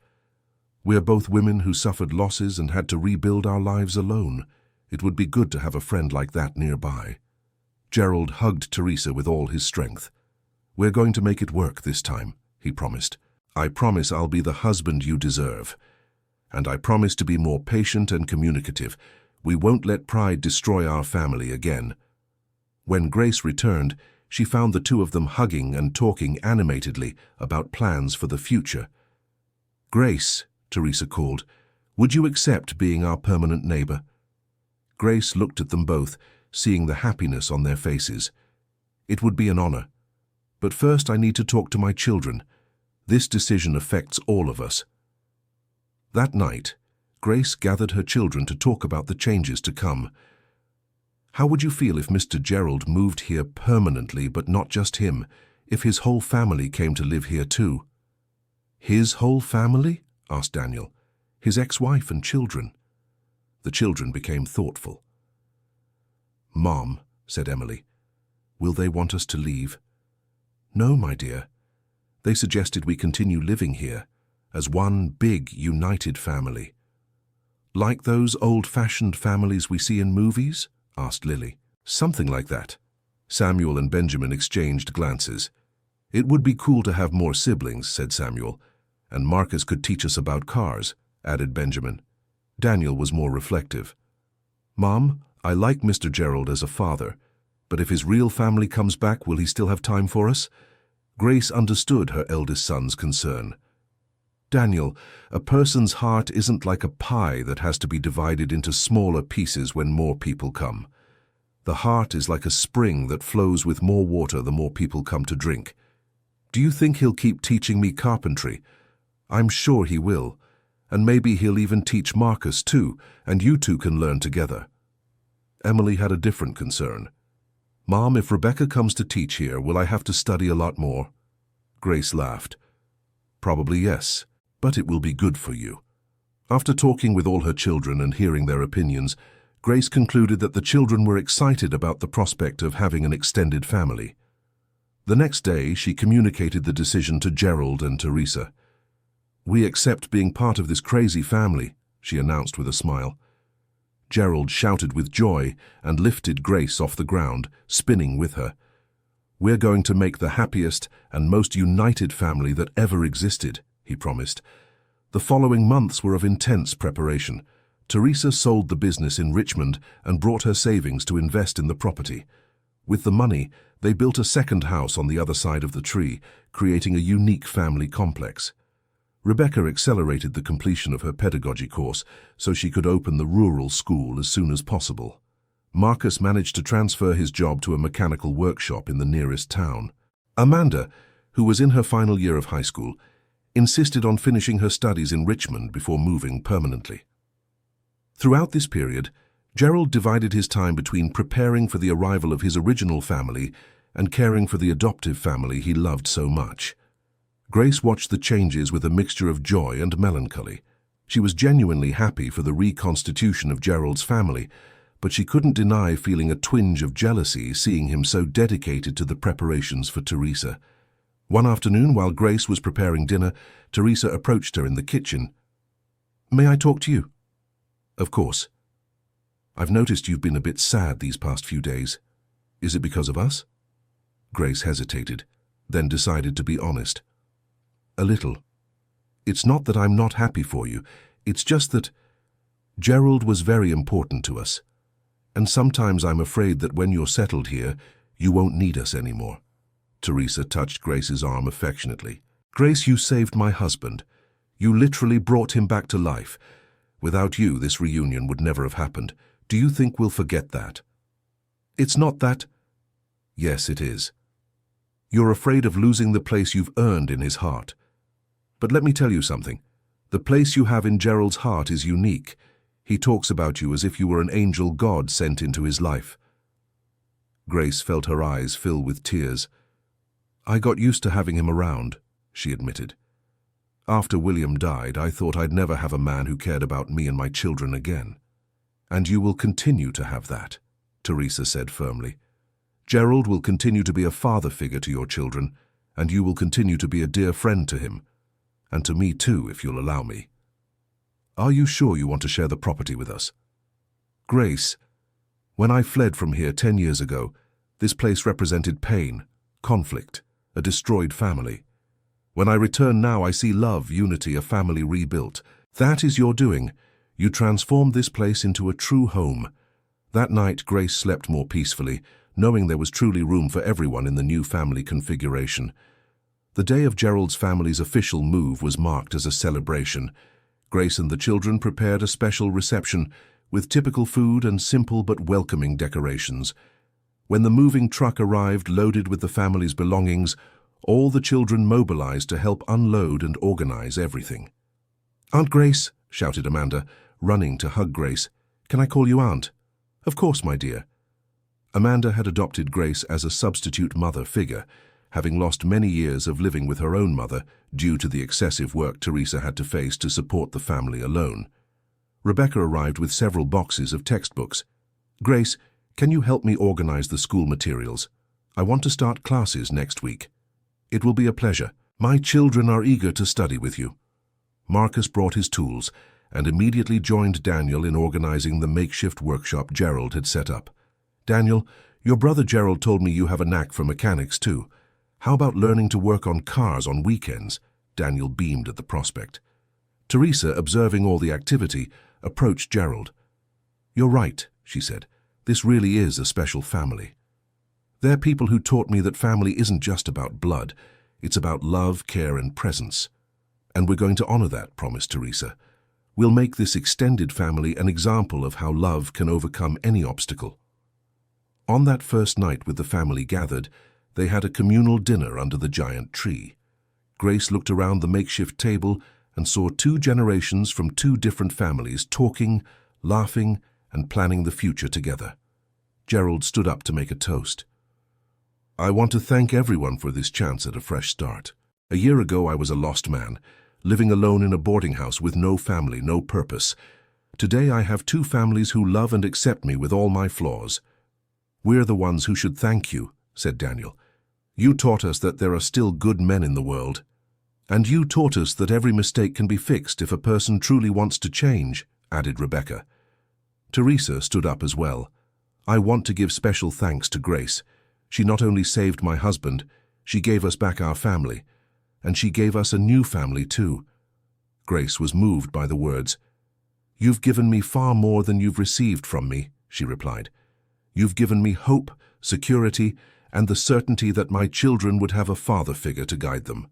Speaker 1: We're both women who suffered losses and had to rebuild our lives alone. It would be good to have a friend like that nearby." Gerald hugged Teresa with all his strength. "We're going to make it work this time," he promised. "I promise I'll be the husband you deserve. And I promise to be more patient and communicative. We won't let pride destroy our family again." When Grace returned, she found the 2 of them hugging and talking animatedly about plans for the future. "Grace," Teresa called, "would you accept being our permanent neighbor?" Grace looked at them both, seeing the happiness on their faces. "It would be an honor. But first I need to talk to my children. This decision affects all of us." That night, Grace gathered her children to talk about the changes to come. "How would you feel if Mr. Gerald moved here permanently, but not just him, if his whole family came to live here too?" "His whole family?" asked Daniel. "His ex-wife and children." The children became thoughtful. "Mom," said Emily, "will they want us to leave?" "No, my dear. They suggested we continue living here as one big, united family." "Like those old-fashioned families we see in movies?" asked Lily. "Something like that." Samuel and Benjamin exchanged glances. "It would be cool to have more siblings," said Samuel. "And Marcus could teach us about cars," added Benjamin. Daniel was more reflective. "Mom, I like Mr. Gerald as a father, but if his real family comes back, will he still have time for us?" Grace understood her eldest son's concern. "Daniel, a person's heart isn't like a pie that has to be divided into smaller pieces when more people come. The heart is like a spring that flows with more water the more people come to drink. Do you think he'll keep teaching me carpentry? I'm sure he will. And maybe he'll even teach Marcus too, and you 2 can learn together." Emily had a different concern. "Mom, if Rebecca comes to teach here, will I have to study a lot more?" Grace laughed. "Probably yes, but it will be good for you." After talking with all her children and hearing their opinions, Grace concluded that the children were excited about the prospect of having an extended family. The next day, she communicated the decision to Gerald and Teresa. "We accept being part of this crazy family," she announced with a smile. Gerald shouted with joy and lifted Grace off the ground, spinning with her. "We're going to make the happiest and most united family that ever existed," he promised. The following months were of intense preparation. Teresa sold the business in Richmond and brought her savings to invest in the property. With the money, they built a second house on the other side of the tree, creating a unique family complex. Rebecca accelerated the completion of her pedagogy course so she could open the rural school as soon as possible. Marcus managed to transfer his job to a mechanical workshop in the nearest town. Amanda, who was in her final year of high school, insisted on finishing her studies in Richmond before moving permanently. Throughout this period, Gerald divided his time between preparing for the arrival of his original family and caring for the adoptive family he loved so much. Grace watched the changes with a mixture of joy and melancholy. She was genuinely happy for the reconstitution of Gerald's family, but she couldn't deny feeling a twinge of jealousy seeing him so dedicated to the preparations for Teresa. One afternoon, while Grace was preparing dinner, Teresa approached her in the kitchen. "May I talk to you?" "Of course." "I've noticed you've been a bit sad these past few days. Is it because of us?" Grace hesitated, then decided to be honest. "A little. It's not that I'm not happy for you, it's just that Gerald was very important to us. And sometimes I'm afraid that when you're settled here, you won't need us anymore." Teresa touched Grace's arm affectionately. "Grace, you saved my husband. You literally brought him back to life. Without you, this reunion would never have happened. Do you think we'll forget that?" It's not that. Yes, it is. You're afraid of losing the place you've earned in his heart. But let me tell you something. The place you have in Gerald's heart is unique. He talks about you as if you were an angel God sent into his life. Grace felt her eyes fill with tears. I got used to having him around, she admitted. After William died, I thought I'd never have a man who cared about me and my children again. And you will continue to have that, Teresa said firmly. Gerald will continue to be a father figure to your children, and you will continue to be a dear friend to him. And to me too, if you'll allow me. Are you sure you want to share the property with us? Grace, when I fled from here 10 years ago, this place represented pain, conflict, a destroyed family. When I return now, I see love, unity, a family rebuilt. That is your doing. You transformed this place into a true home. That night, Grace slept more peacefully, knowing there was truly room for everyone in the new family configuration. The day of Gerald's family's official move was marked as a celebration. Grace and the children prepared a special reception with typical food and simple but welcoming decorations. When the moving truck arrived loaded with the family's belongings, all the children mobilized to help unload and organize everything. "Aunt Grace," shouted Amanda, running to hug Grace. "Can I call you Aunt?" "Of course, my dear." Amanda had adopted Grace as a substitute mother figure, having lost many years of living with her own mother due to the excessive work Teresa had to face to support the family alone. Rebecca arrived with several boxes of textbooks. "Grace, can you help me organize the school materials? I want to start classes next week." "It will be a pleasure. My children are eager to study with you." Marcus brought his tools and immediately joined Daniel in organizing the makeshift workshop Gerald had set up. "Daniel, your brother Gerald told me you have a knack for mechanics too. How about learning to work on cars on weekends?" Daniel beamed at the prospect. Teresa, observing all the activity, approached Gerald. "You're right," she said. "This really is a special family. They're people who taught me that family isn't just about blood. It's about love, care, and presence. And we're going to honor that," promised Teresa. "We'll make this extended family an example of how love can overcome any obstacle." On that first night with the family gathered, they had a communal dinner under the giant tree. Grace looked around the makeshift table and saw 2 generations from 2 different families talking, laughing, and planning the future together. Gerald stood up to make a toast. "I want to thank everyone for this chance at a fresh start. A year ago I was a lost man, living alone in a boarding house with no family, no purpose. Today I have 2 families who love and accept me with all my flaws." "We're the ones who should thank you," said Daniel. "You taught us that there are still good men in the world. And you taught us that every mistake can be fixed if a person truly wants to change," added Rebecca. Teresa stood up as well. "I want to give special thanks to Grace. She not only saved my husband, she gave us back our family. And she gave us a new family too." Grace was moved by the words. "You've given me far more than you've received from me," she replied. "You've given me hope, security, and the certainty that my children would have a father figure to guide them."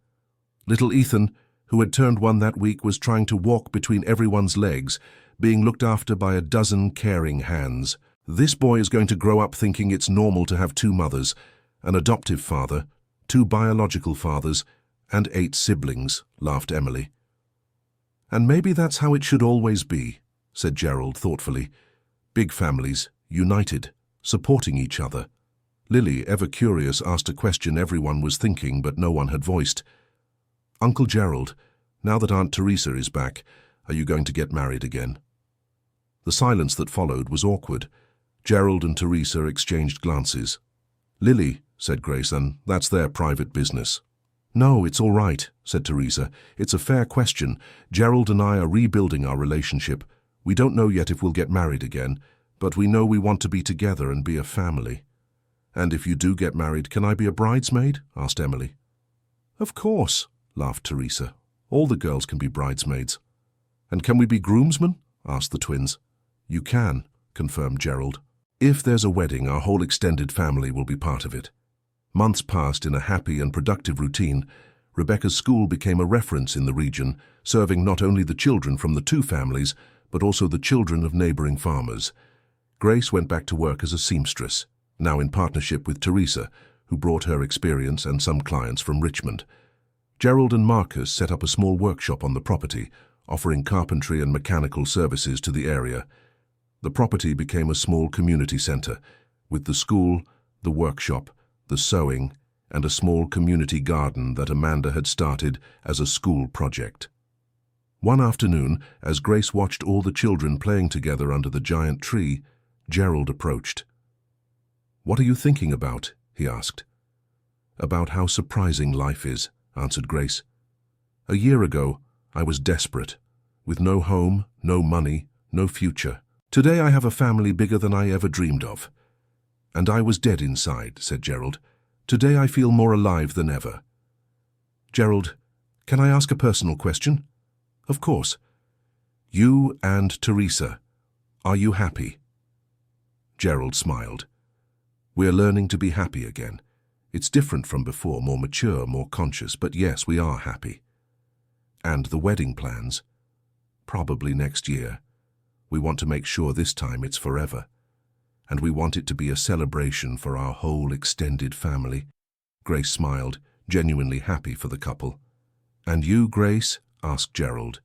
Speaker 1: Little Ethan, who had turned 1 that week, was trying to walk between everyone's legs, being looked after by a dozen caring hands. "This boy is going to grow up thinking it's normal to have 2 mothers, an adoptive father, 2 biological fathers, and 8 siblings," laughed Emily. "And maybe that's how it should always be," said Gerald thoughtfully. "Big families, united, supporting each other." Lily, ever curious, asked a question everyone was thinking but no one had voiced. "Uncle Gerald, now that Aunt Teresa is back, are you going to get married again?" The silence that followed was awkward. Gerald and Teresa exchanged glances. "Lily," said Grace, "and that's their private business." "No, it's all right," said Teresa. "It's a fair question. Gerald and I are rebuilding our relationship. We don't know yet if we'll get married again, but we know we want to be together and be a family." "And if you do get married, can I be a bridesmaid?" asked Emily. "Of course," laughed Teresa. "All the girls can be bridesmaids." "And can we be groomsmen?" asked the twins. "You can," confirmed Gerald. "If there's a wedding, our whole extended family will be part of it." Months passed in a happy and productive routine. Rebecca's school became a reference in the region, serving not only the children from the 2 families, but also the children of neighboring farmers. Grace went back to work as a seamstress. now in partnership with Teresa, who brought her experience and some clients from Richmond. Gerald and Marcus set up a small workshop on the property, offering carpentry and mechanical services to the area. The property became a small community centre, with the school, the workshop, the sewing, and a small community garden that Amanda had started as a school project. One afternoon, as Grace watched all the children playing together under the giant tree, Gerald approached. "What are you thinking about?" he asked. "About how surprising life is," answered Grace. "A year ago, I was desperate, with no home, no money, no future. Today I have a family bigger than I ever dreamed of. And I was dead inside," said Gerald. "Today I feel more alive than ever." "Gerald, can I ask a personal question?" "Of course." "You and Teresa, are you happy?" Gerald smiled. "We're learning to be happy again. It's different from before, more mature, more conscious, but yes, we are happy." "And the wedding plans?" "Probably next year. We want to make sure this time it's forever. And we want it to be a celebration for our whole extended family." Grace smiled, genuinely happy for the couple. "And you, Grace?" asked Gerald.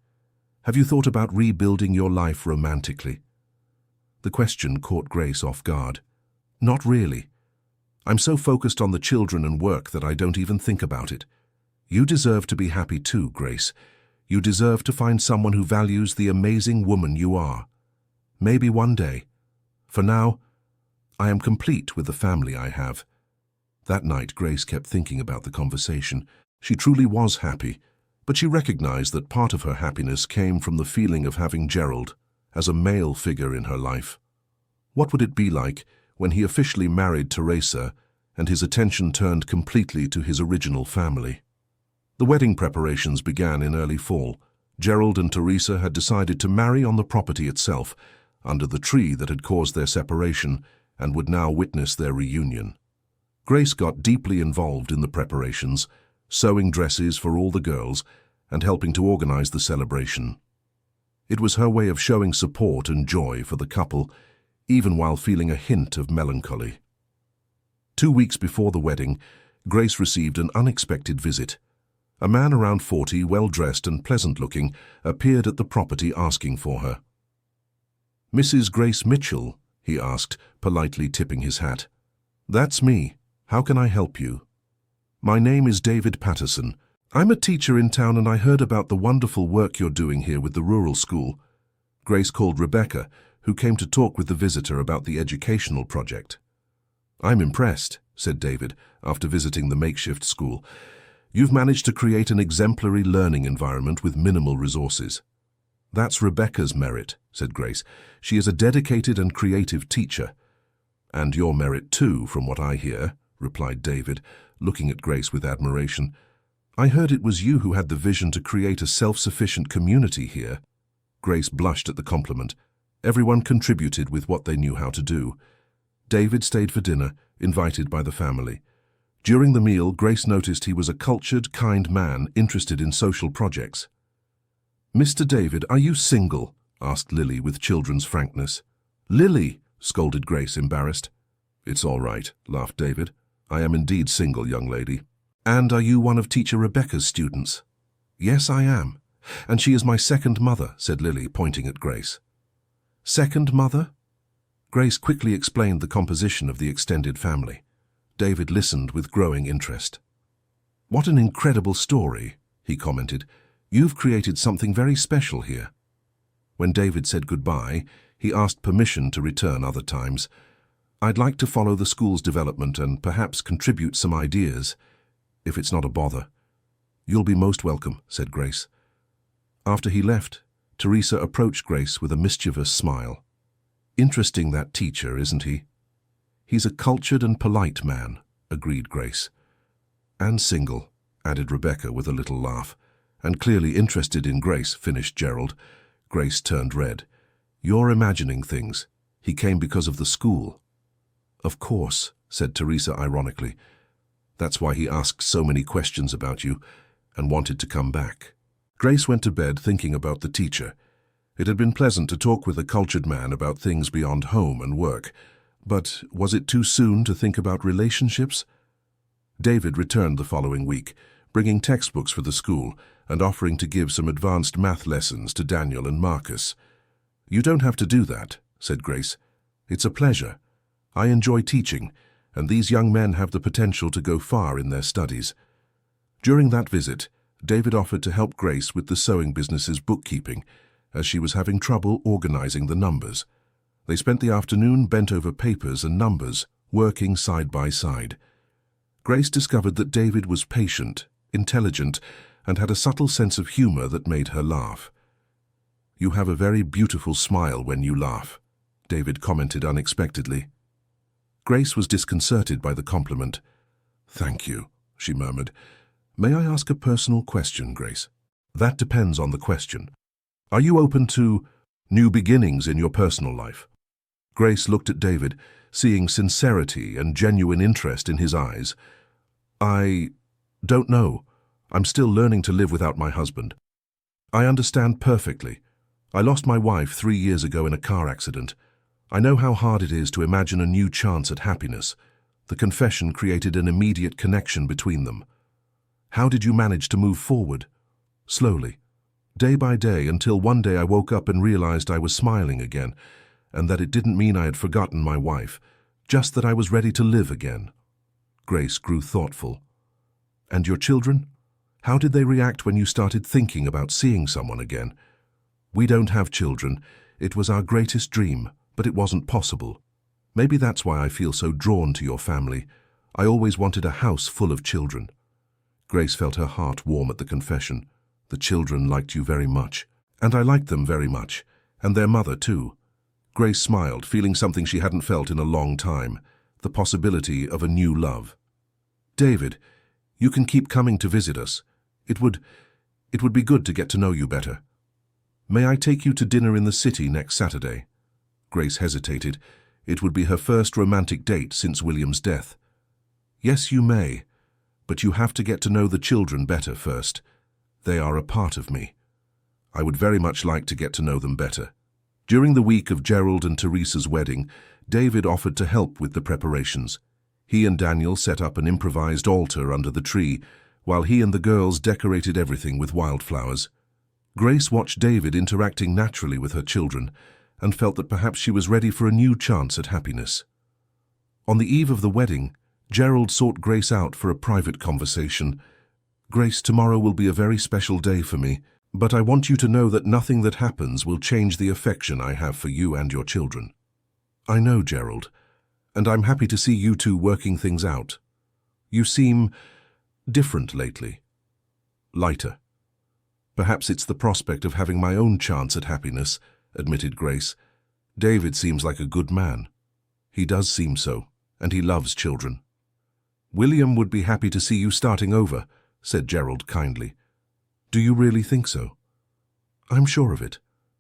Speaker 1: "Have you thought about rebuilding your life romantically?" The question caught Grace off guard. "Not really. I'm so focused on the children and work that I don't even think about it. You deserve to be happy too, Grace. You deserve to find someone who values the amazing woman you are. Maybe one day. For now, I am complete with the family I have." That night, Grace kept thinking about the conversation. She truly was happy, but she recognized that part of her happiness came from the feeling of having Gerald as a male figure in her life. What would it be like when he officially married Teresa and his attention turned completely to his original family? The wedding preparations began in early fall. Gerald and Teresa had decided to marry on the property itself, under the tree that had caused their separation and would now witness their reunion. Grace got deeply involved in the preparations, sewing dresses for all the girls and helping to organize the celebration. It was her way of showing support and joy for the couple, even while feeling a hint of melancholy. 2 weeks before the wedding, Grace received an unexpected visit. A man around 40, well-dressed and pleasant-looking, appeared at the property asking for her. "Mrs. Grace Mitchell?" he asked, politely tipping his hat. "That's me. How can I help you?" "My name is David Patterson. I'm a teacher in town and I heard about the wonderful work you're doing here with the rural school." Grace called Rebecca, who came to talk with the visitor about the educational project. "I'm impressed," said David, after visiting the makeshift school. "You've managed to create an exemplary learning environment with minimal resources." "That's Rebecca's merit," said Grace. "She is a dedicated and creative teacher." "And your merit too, from what I hear," replied David, looking at Grace with admiration. "I heard it was you who had the vision to create a self-sufficient community here." Grace blushed at the compliment. Everyone contributed with what they knew how to do. David stayed for dinner, invited by the family. During the meal, Grace noticed he was a cultured, kind man interested in social projects. "Mr. David, are you single?" asked Lily with children's frankness. "Lily!" scolded Grace, embarrassed. "It's all right," laughed David. "I am indeed single, young lady." "And are you one of Teacher Rebecca's students?" "Yes, I am. And she is my second mother," said Lily, pointing at Grace. "Second mother?" Grace quickly explained the composition of the extended family. David listened with growing interest. "What an incredible story," he commented. "You've created something very special here." When David said goodbye, he asked permission to return other times. "I'd like to follow the school's development and perhaps contribute some ideas, if it's not a bother." "You'll be most welcome," said Grace. After he left, Teresa approached Grace with a mischievous smile. "Interesting, that teacher, isn't he?" "He's a cultured and polite man," agreed Grace. "And single," added Rebecca with a little laugh. "And clearly interested in Grace," finished Gerald. Grace turned red. "You're imagining things. He came because of the school." "Of course," said Teresa ironically. "That's why he asked so many questions about you and wanted to come back." Grace went to bed thinking about the teacher. It had been pleasant to talk with a cultured man about things beyond home and work, But was it too soon to think about relationships? David returned the following week, bringing textbooks for the school and offering to give some advanced math lessons to Daniel and Marcus. "You don't have to do that," said Grace. "It's a pleasure. I enjoy teaching, and these young men have the potential to go far in their studies." During that visit, David offered to help Grace with the sewing business's bookkeeping, as she was having trouble organizing the numbers. They spent the afternoon bent over papers and numbers, working side by side. Grace discovered that David was patient, intelligent, and had a subtle sense of humor that made her laugh. "You have a very beautiful smile when you laugh," David commented unexpectedly. Grace was disconcerted by the compliment. "Thank you," she murmured. "May I ask a personal question, Grace?" "That depends on the question. Are you open to new beginnings in your personal life?" Grace looked at David, seeing sincerity and genuine interest in his eyes. "I don't know. I'm still learning to live without my husband." "I understand perfectly. I lost my wife 3 years ago in a car accident. I know how hard it is to imagine a new chance at happiness." The confession created an immediate connection between them. "How did you manage to move forward?" "Slowly, day by day, until one day I woke up and realized I was smiling again, and that it didn't mean I had forgotten my wife, just that I was ready to live again." Grace grew thoughtful. "And your children? How did they react when you started thinking about seeing someone again?" "We don't have children. It was our greatest dream, but it wasn't possible. Maybe that's why I feel so drawn to your family. I always wanted a house full of children." Grace felt her heart warm at the confession. "The children liked you very much." "And I liked them very much, and their mother too." Grace smiled, feeling something she hadn't felt in a long time, the possibility of a new love. "David, you can keep coming to visit us. It would be good to get to know you better. May I take you to dinner in the city next Saturday?" Grace hesitated. It would be her first romantic date since William's death. "Yes, you may, but you have to get to know the children better first. They are a part of me. I would very much like to get to know them better." During the week of Gerald and Teresa's wedding, David offered to help with the preparations. He and Daniel set up an improvised altar under the tree, while he and the girls decorated everything with wildflowers. Grace watched David interacting naturally with her children and felt that perhaps she was ready for a new chance at happiness. On the eve of the wedding, Gerald sought Grace out for a private conversation. "Grace, tomorrow will be a very special day for me, but I want you to know that nothing that happens will change the affection I have for you and your children." "I know, Gerald, and I'm happy to see you two working things out. You seem different lately. Lighter." "Perhaps it's the prospect of having my own chance at happiness," admitted Grace. "David seems like a good man." "He does seem so, and he loves children." "William would be happy to see you starting over," said Gerald kindly. "Do you really think so?" "I'm sure of it.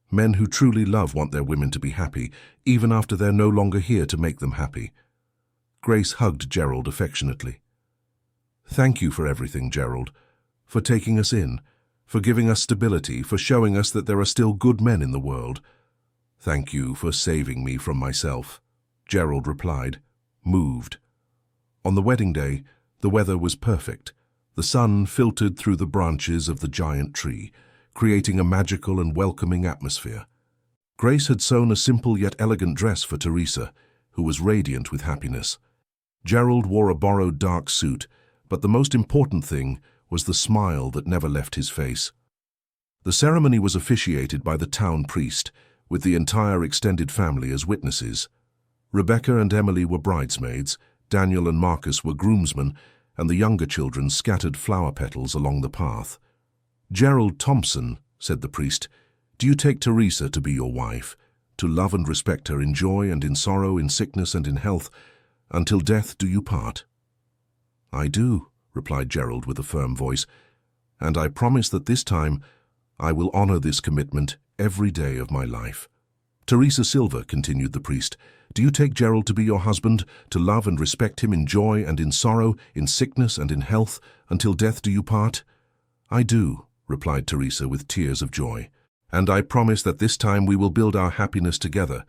Speaker 1: Men who truly love want their women to be happy, even after they're no longer here to make them happy." Grace hugged Gerald affectionately. "Thank you for everything, Gerald, for taking us in, for giving us stability, for showing us that there are still good men in the world." "Thank you for saving me from myself," Gerald replied, moved. On the wedding day, the weather was perfect. The sun filtered through the branches of the giant tree, creating a magical and welcoming atmosphere. Grace had sewn a simple yet elegant dress for Teresa, who was radiant with happiness. Gerald wore a borrowed dark suit, but the most important thing was the smile that never left his face. The ceremony was officiated by the town priest, with the entire extended family as witnesses. Rebecca and Emily were bridesmaids, Daniel and Marcus were groomsmen, and the younger children scattered flower petals along the path. "Gerald Thompson," said the priest, "do you take Teresa to be your wife, to love and respect her in joy and in sorrow, in sickness and in health, until death do you part?" "I do," replied Gerald with a firm voice, "and I promise that this time I will honor this commitment every day of my life." "Teresa Silver," continued the priest, "do you take Gerald to be your husband, to love and respect him in joy and in sorrow, in sickness and in health, until death do you part?" "I do," replied Teresa with tears of joy, "and I promise that this time we will build our happiness together,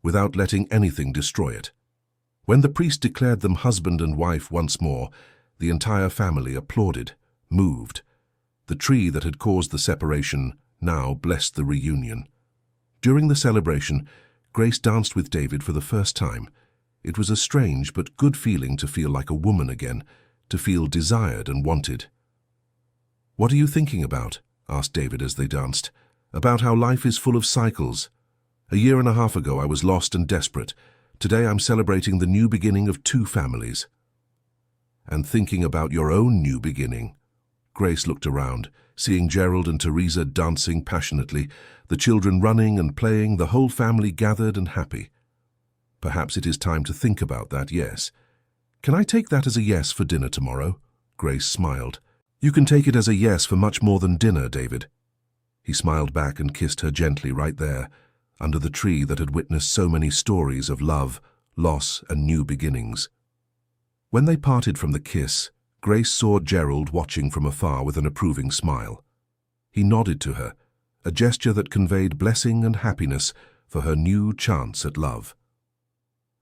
Speaker 1: without letting anything destroy it." When the priest declared them husband and wife once more, the entire family applauded, moved. The tree that had caused the separation now blessed the reunion. During the celebration, Grace danced with David for the first time. It was a strange but good feeling to feel like a woman again, to feel desired and wanted. "What are you thinking about?" asked David as they danced. "About how life is full of cycles. A year and a half ago I was lost and desperate. Today I'm celebrating the new beginning of 2 families." "And thinking about your own new beginning." Grace looked around, seeing Gerald and Teresa dancing passionately, the children running and playing, the whole family gathered and happy. "Perhaps it is time to think about that, yes. Can I take that as a yes for dinner tomorrow?" Grace smiled. "You can take it as a yes for much more than dinner, David." He smiled back and kissed her gently right there, under the tree that had witnessed so many stories of love, loss, and new beginnings. When they parted from the kiss, Grace saw Gerald watching from afar with an approving smile. He nodded to her, a gesture that conveyed blessing and happiness for her new chance at love.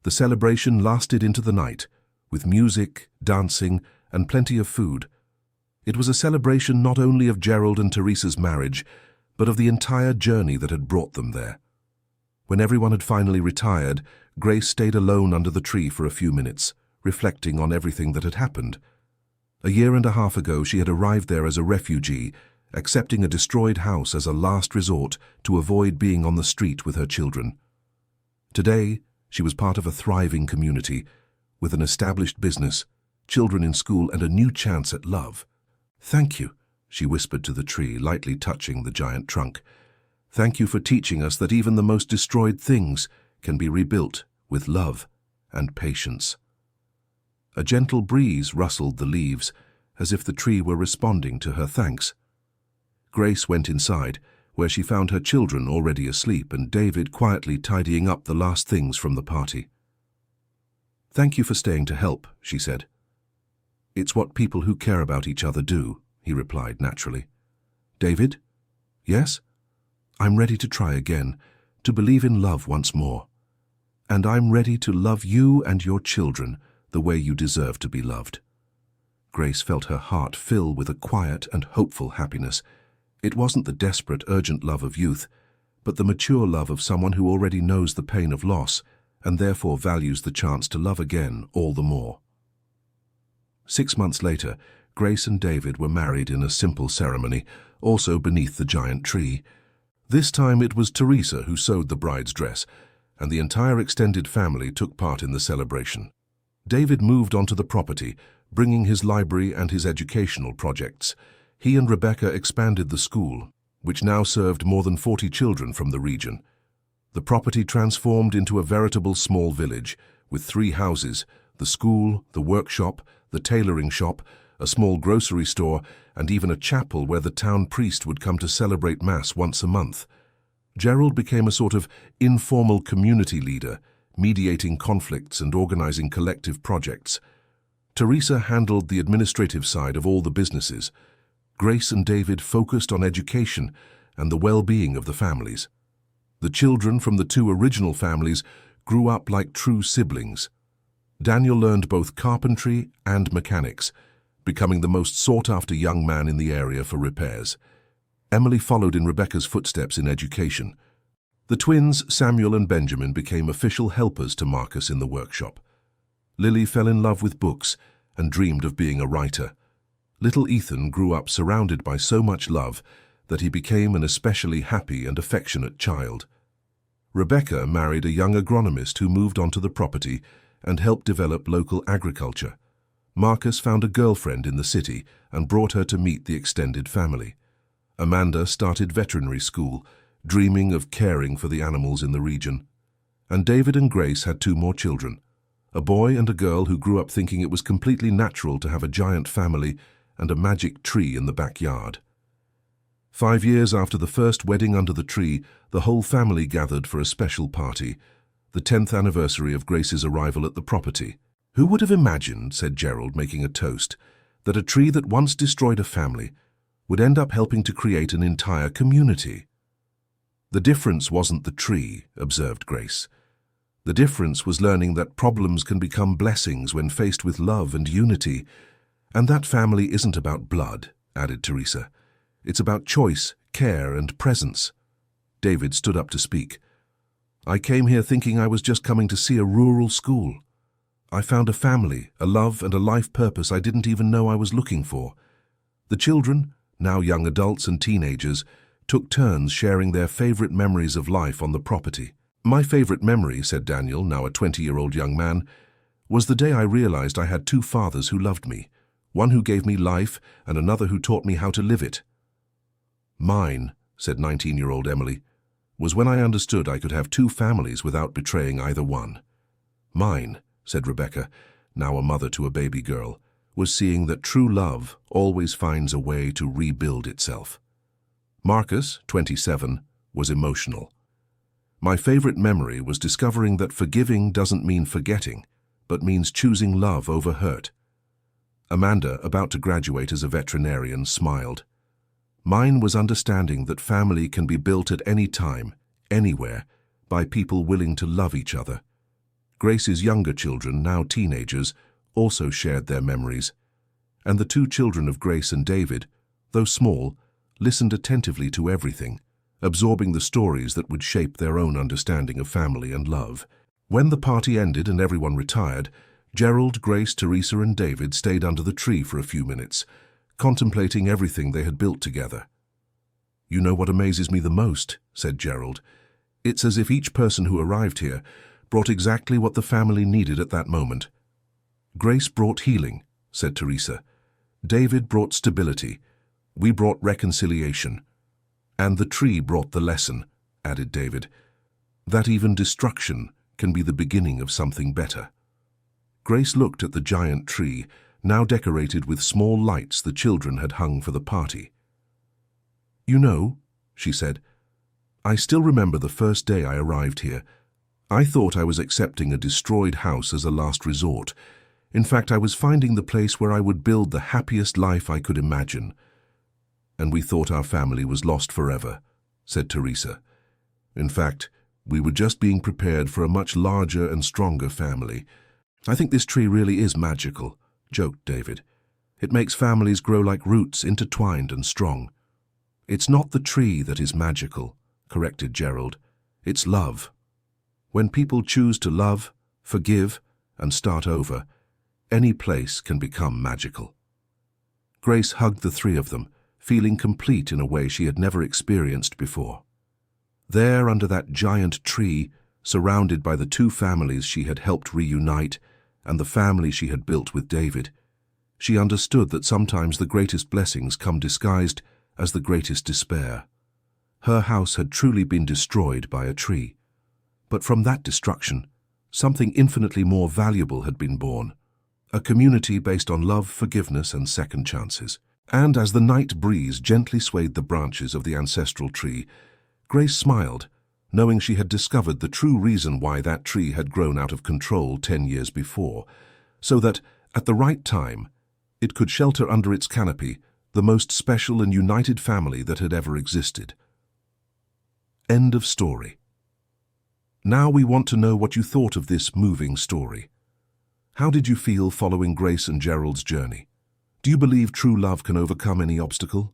Speaker 1: The celebration lasted into the night, with music, dancing, and plenty of food. It was a celebration not only of Gerald and Teresa's marriage, but of the entire journey that had brought them there. When everyone had finally retired, Grace stayed alone under the tree for a few minutes, reflecting on everything that had happened. A year and a half ago, she had arrived there as a refugee, accepting a destroyed house as a last resort to avoid being on the street with her children. Today, she was part of a thriving community, with an established business, children in school, and a new chance at love. "Thank you," she whispered to the tree, lightly touching the giant trunk. "Thank you for teaching us that even the most destroyed things can be rebuilt with love and patience." A gentle breeze rustled the leaves, as if the tree were responding to her thanks. Grace went inside, where she found her children already asleep and David quietly tidying up the last things from the party. "Thank you for staying to help," she said. "It's what people who care about each other do," he replied naturally. "David?" "Yes?" "I'm ready to try again, to believe in love once more. And I'm ready to love you and your children the way you deserve to be loved." Grace felt her heart fill with a quiet and hopeful happiness. It wasn't the desperate, urgent love of youth, but the mature love of someone who already knows the pain of loss and therefore values the chance to love again all the more. 6 months later, Grace and David were married in a simple ceremony, also beneath the giant tree. This time it was Teresa who sewed the bride's dress, and the entire extended family took part in the celebration. David moved onto the property, bringing his library and his educational projects. He and Rebecca expanded the school, which now served more than 40 children from the region. The property transformed into a veritable small village, with 3 houses, the school, the workshop, the tailoring shop, a small grocery store, and even a chapel where the town priest would come to celebrate Mass once a month. Gerald became a sort of informal community leader, mediating conflicts and organizing collective projects. Teresa handled the administrative side of all the businesses. Grace and David focused on education and the well-being of the families. The children from the 2 original families grew up like true siblings. Daniel learned both carpentry and mechanics, becoming the most sought-after young man in the area for repairs. Emily followed in Rebecca's footsteps in education. The twins, Samuel and Benjamin, became official helpers to Marcus in the workshop. Lily fell in love with books and dreamed of being a writer. Little Ethan grew up surrounded by so much love that he became an especially happy and affectionate child. Rebecca married a young agronomist who moved onto the property and helped develop local agriculture. Marcus found a girlfriend in the city and brought her to meet the extended family. Amanda started veterinary school, dreaming of caring for the animals in the region. And David and Grace had 2 more children, a boy and a girl who grew up thinking it was completely natural to have a giant family and a magic tree in the backyard. 5 years after the first wedding under the tree, the whole family gathered for a special party, the 10th anniversary of Grace's arrival at the property. "Who would have imagined," said Gerald, making a toast, "that a tree that once destroyed a family would end up helping to create an entire community?" "The difference wasn't the tree," observed Grace. The difference was learning that problems can become blessings when faced with love and unity. And that family isn't about blood, added Teresa. It's about choice, care, and presence. David stood up to speak. I came here thinking I was just coming to see a rural school. I found a family, a love, and a life purpose I didn't even know I was looking for. The children, now young adults and teenagers, took turns sharing their favorite memories of life on the property. My favorite memory, said Daniel, now a 20-year-old young man, was the day I realized I had two fathers who loved me, one who gave me life and another who taught me how to live it. Mine, said 19-year-old Emily, was when I understood I could have two families without betraying either one. Mine, said Rebecca, now a mother to a baby girl, was seeing that true love always finds a way to rebuild itself. Marcus, 27, was emotional. My favorite memory was discovering that forgiving doesn't mean forgetting, but means choosing love over hurt. Amanda, about to graduate as a veterinarian, smiled. Mine was understanding that family can be built at any time, anywhere, by people willing to love each other. Grace's younger children, now teenagers, also shared their memories, and the two children of Grace and David, though small, listened attentively to everything, absorbing the stories that would shape their own understanding of family and love. When the party ended and everyone retired, Gerald, Grace, Teresa, and David stayed under the tree for a few minutes, contemplating everything they had built together. You know what amazes me the most, said Gerald. It's as if each person who arrived here brought exactly what the family needed at that moment. Grace brought healing, said Teresa. David brought stability. We brought reconciliation. And the tree brought the lesson, added David, that even destruction can be the beginning of something better. Grace looked at the giant tree, now decorated with small lights the children had hung for the party. You know, she said, I still remember the first day I arrived here. I thought I was accepting a destroyed house as a last resort. In fact, I was finding the place where I would build the happiest life I could imagine. And we thought our family was lost forever, said Teresa. In fact, we were just being prepared for a much larger and stronger family. I think this tree really is magical, joked David. It makes families grow like roots, intertwined and strong. It's not the tree that is magical, corrected Gerald. It's love. When people choose to love, forgive, and start over, any place can become magical. Grace hugged the three of them, feeling complete in a way she had never experienced before. There, under that giant tree, surrounded by the two families she had helped reunite and the family she had built with David, she understood that sometimes the greatest blessings come disguised as the greatest despair. Her house had truly been destroyed by a tree, but from that destruction, something infinitely more valuable had been born, a community based on love, forgiveness, and second chances. And as the night breeze gently swayed the branches of the ancestral tree, Grace smiled, knowing she had discovered the true reason why that tree had grown out of control 10 years before, so that, at the right time, it could shelter under its canopy the most special and united family that had ever existed. End of story. Now we want to know what you thought of this moving story. How did you feel following Grace and Gerald's journey? Do you believe true love can overcome any obstacle?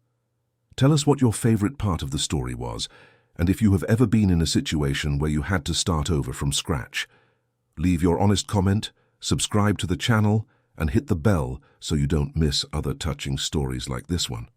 Speaker 1: Tell us what your favorite part of the story was, and if you have ever been in a situation where you had to start over from scratch. Leave your honest comment, subscribe to the channel, and hit the bell so you don't miss other touching stories like this one.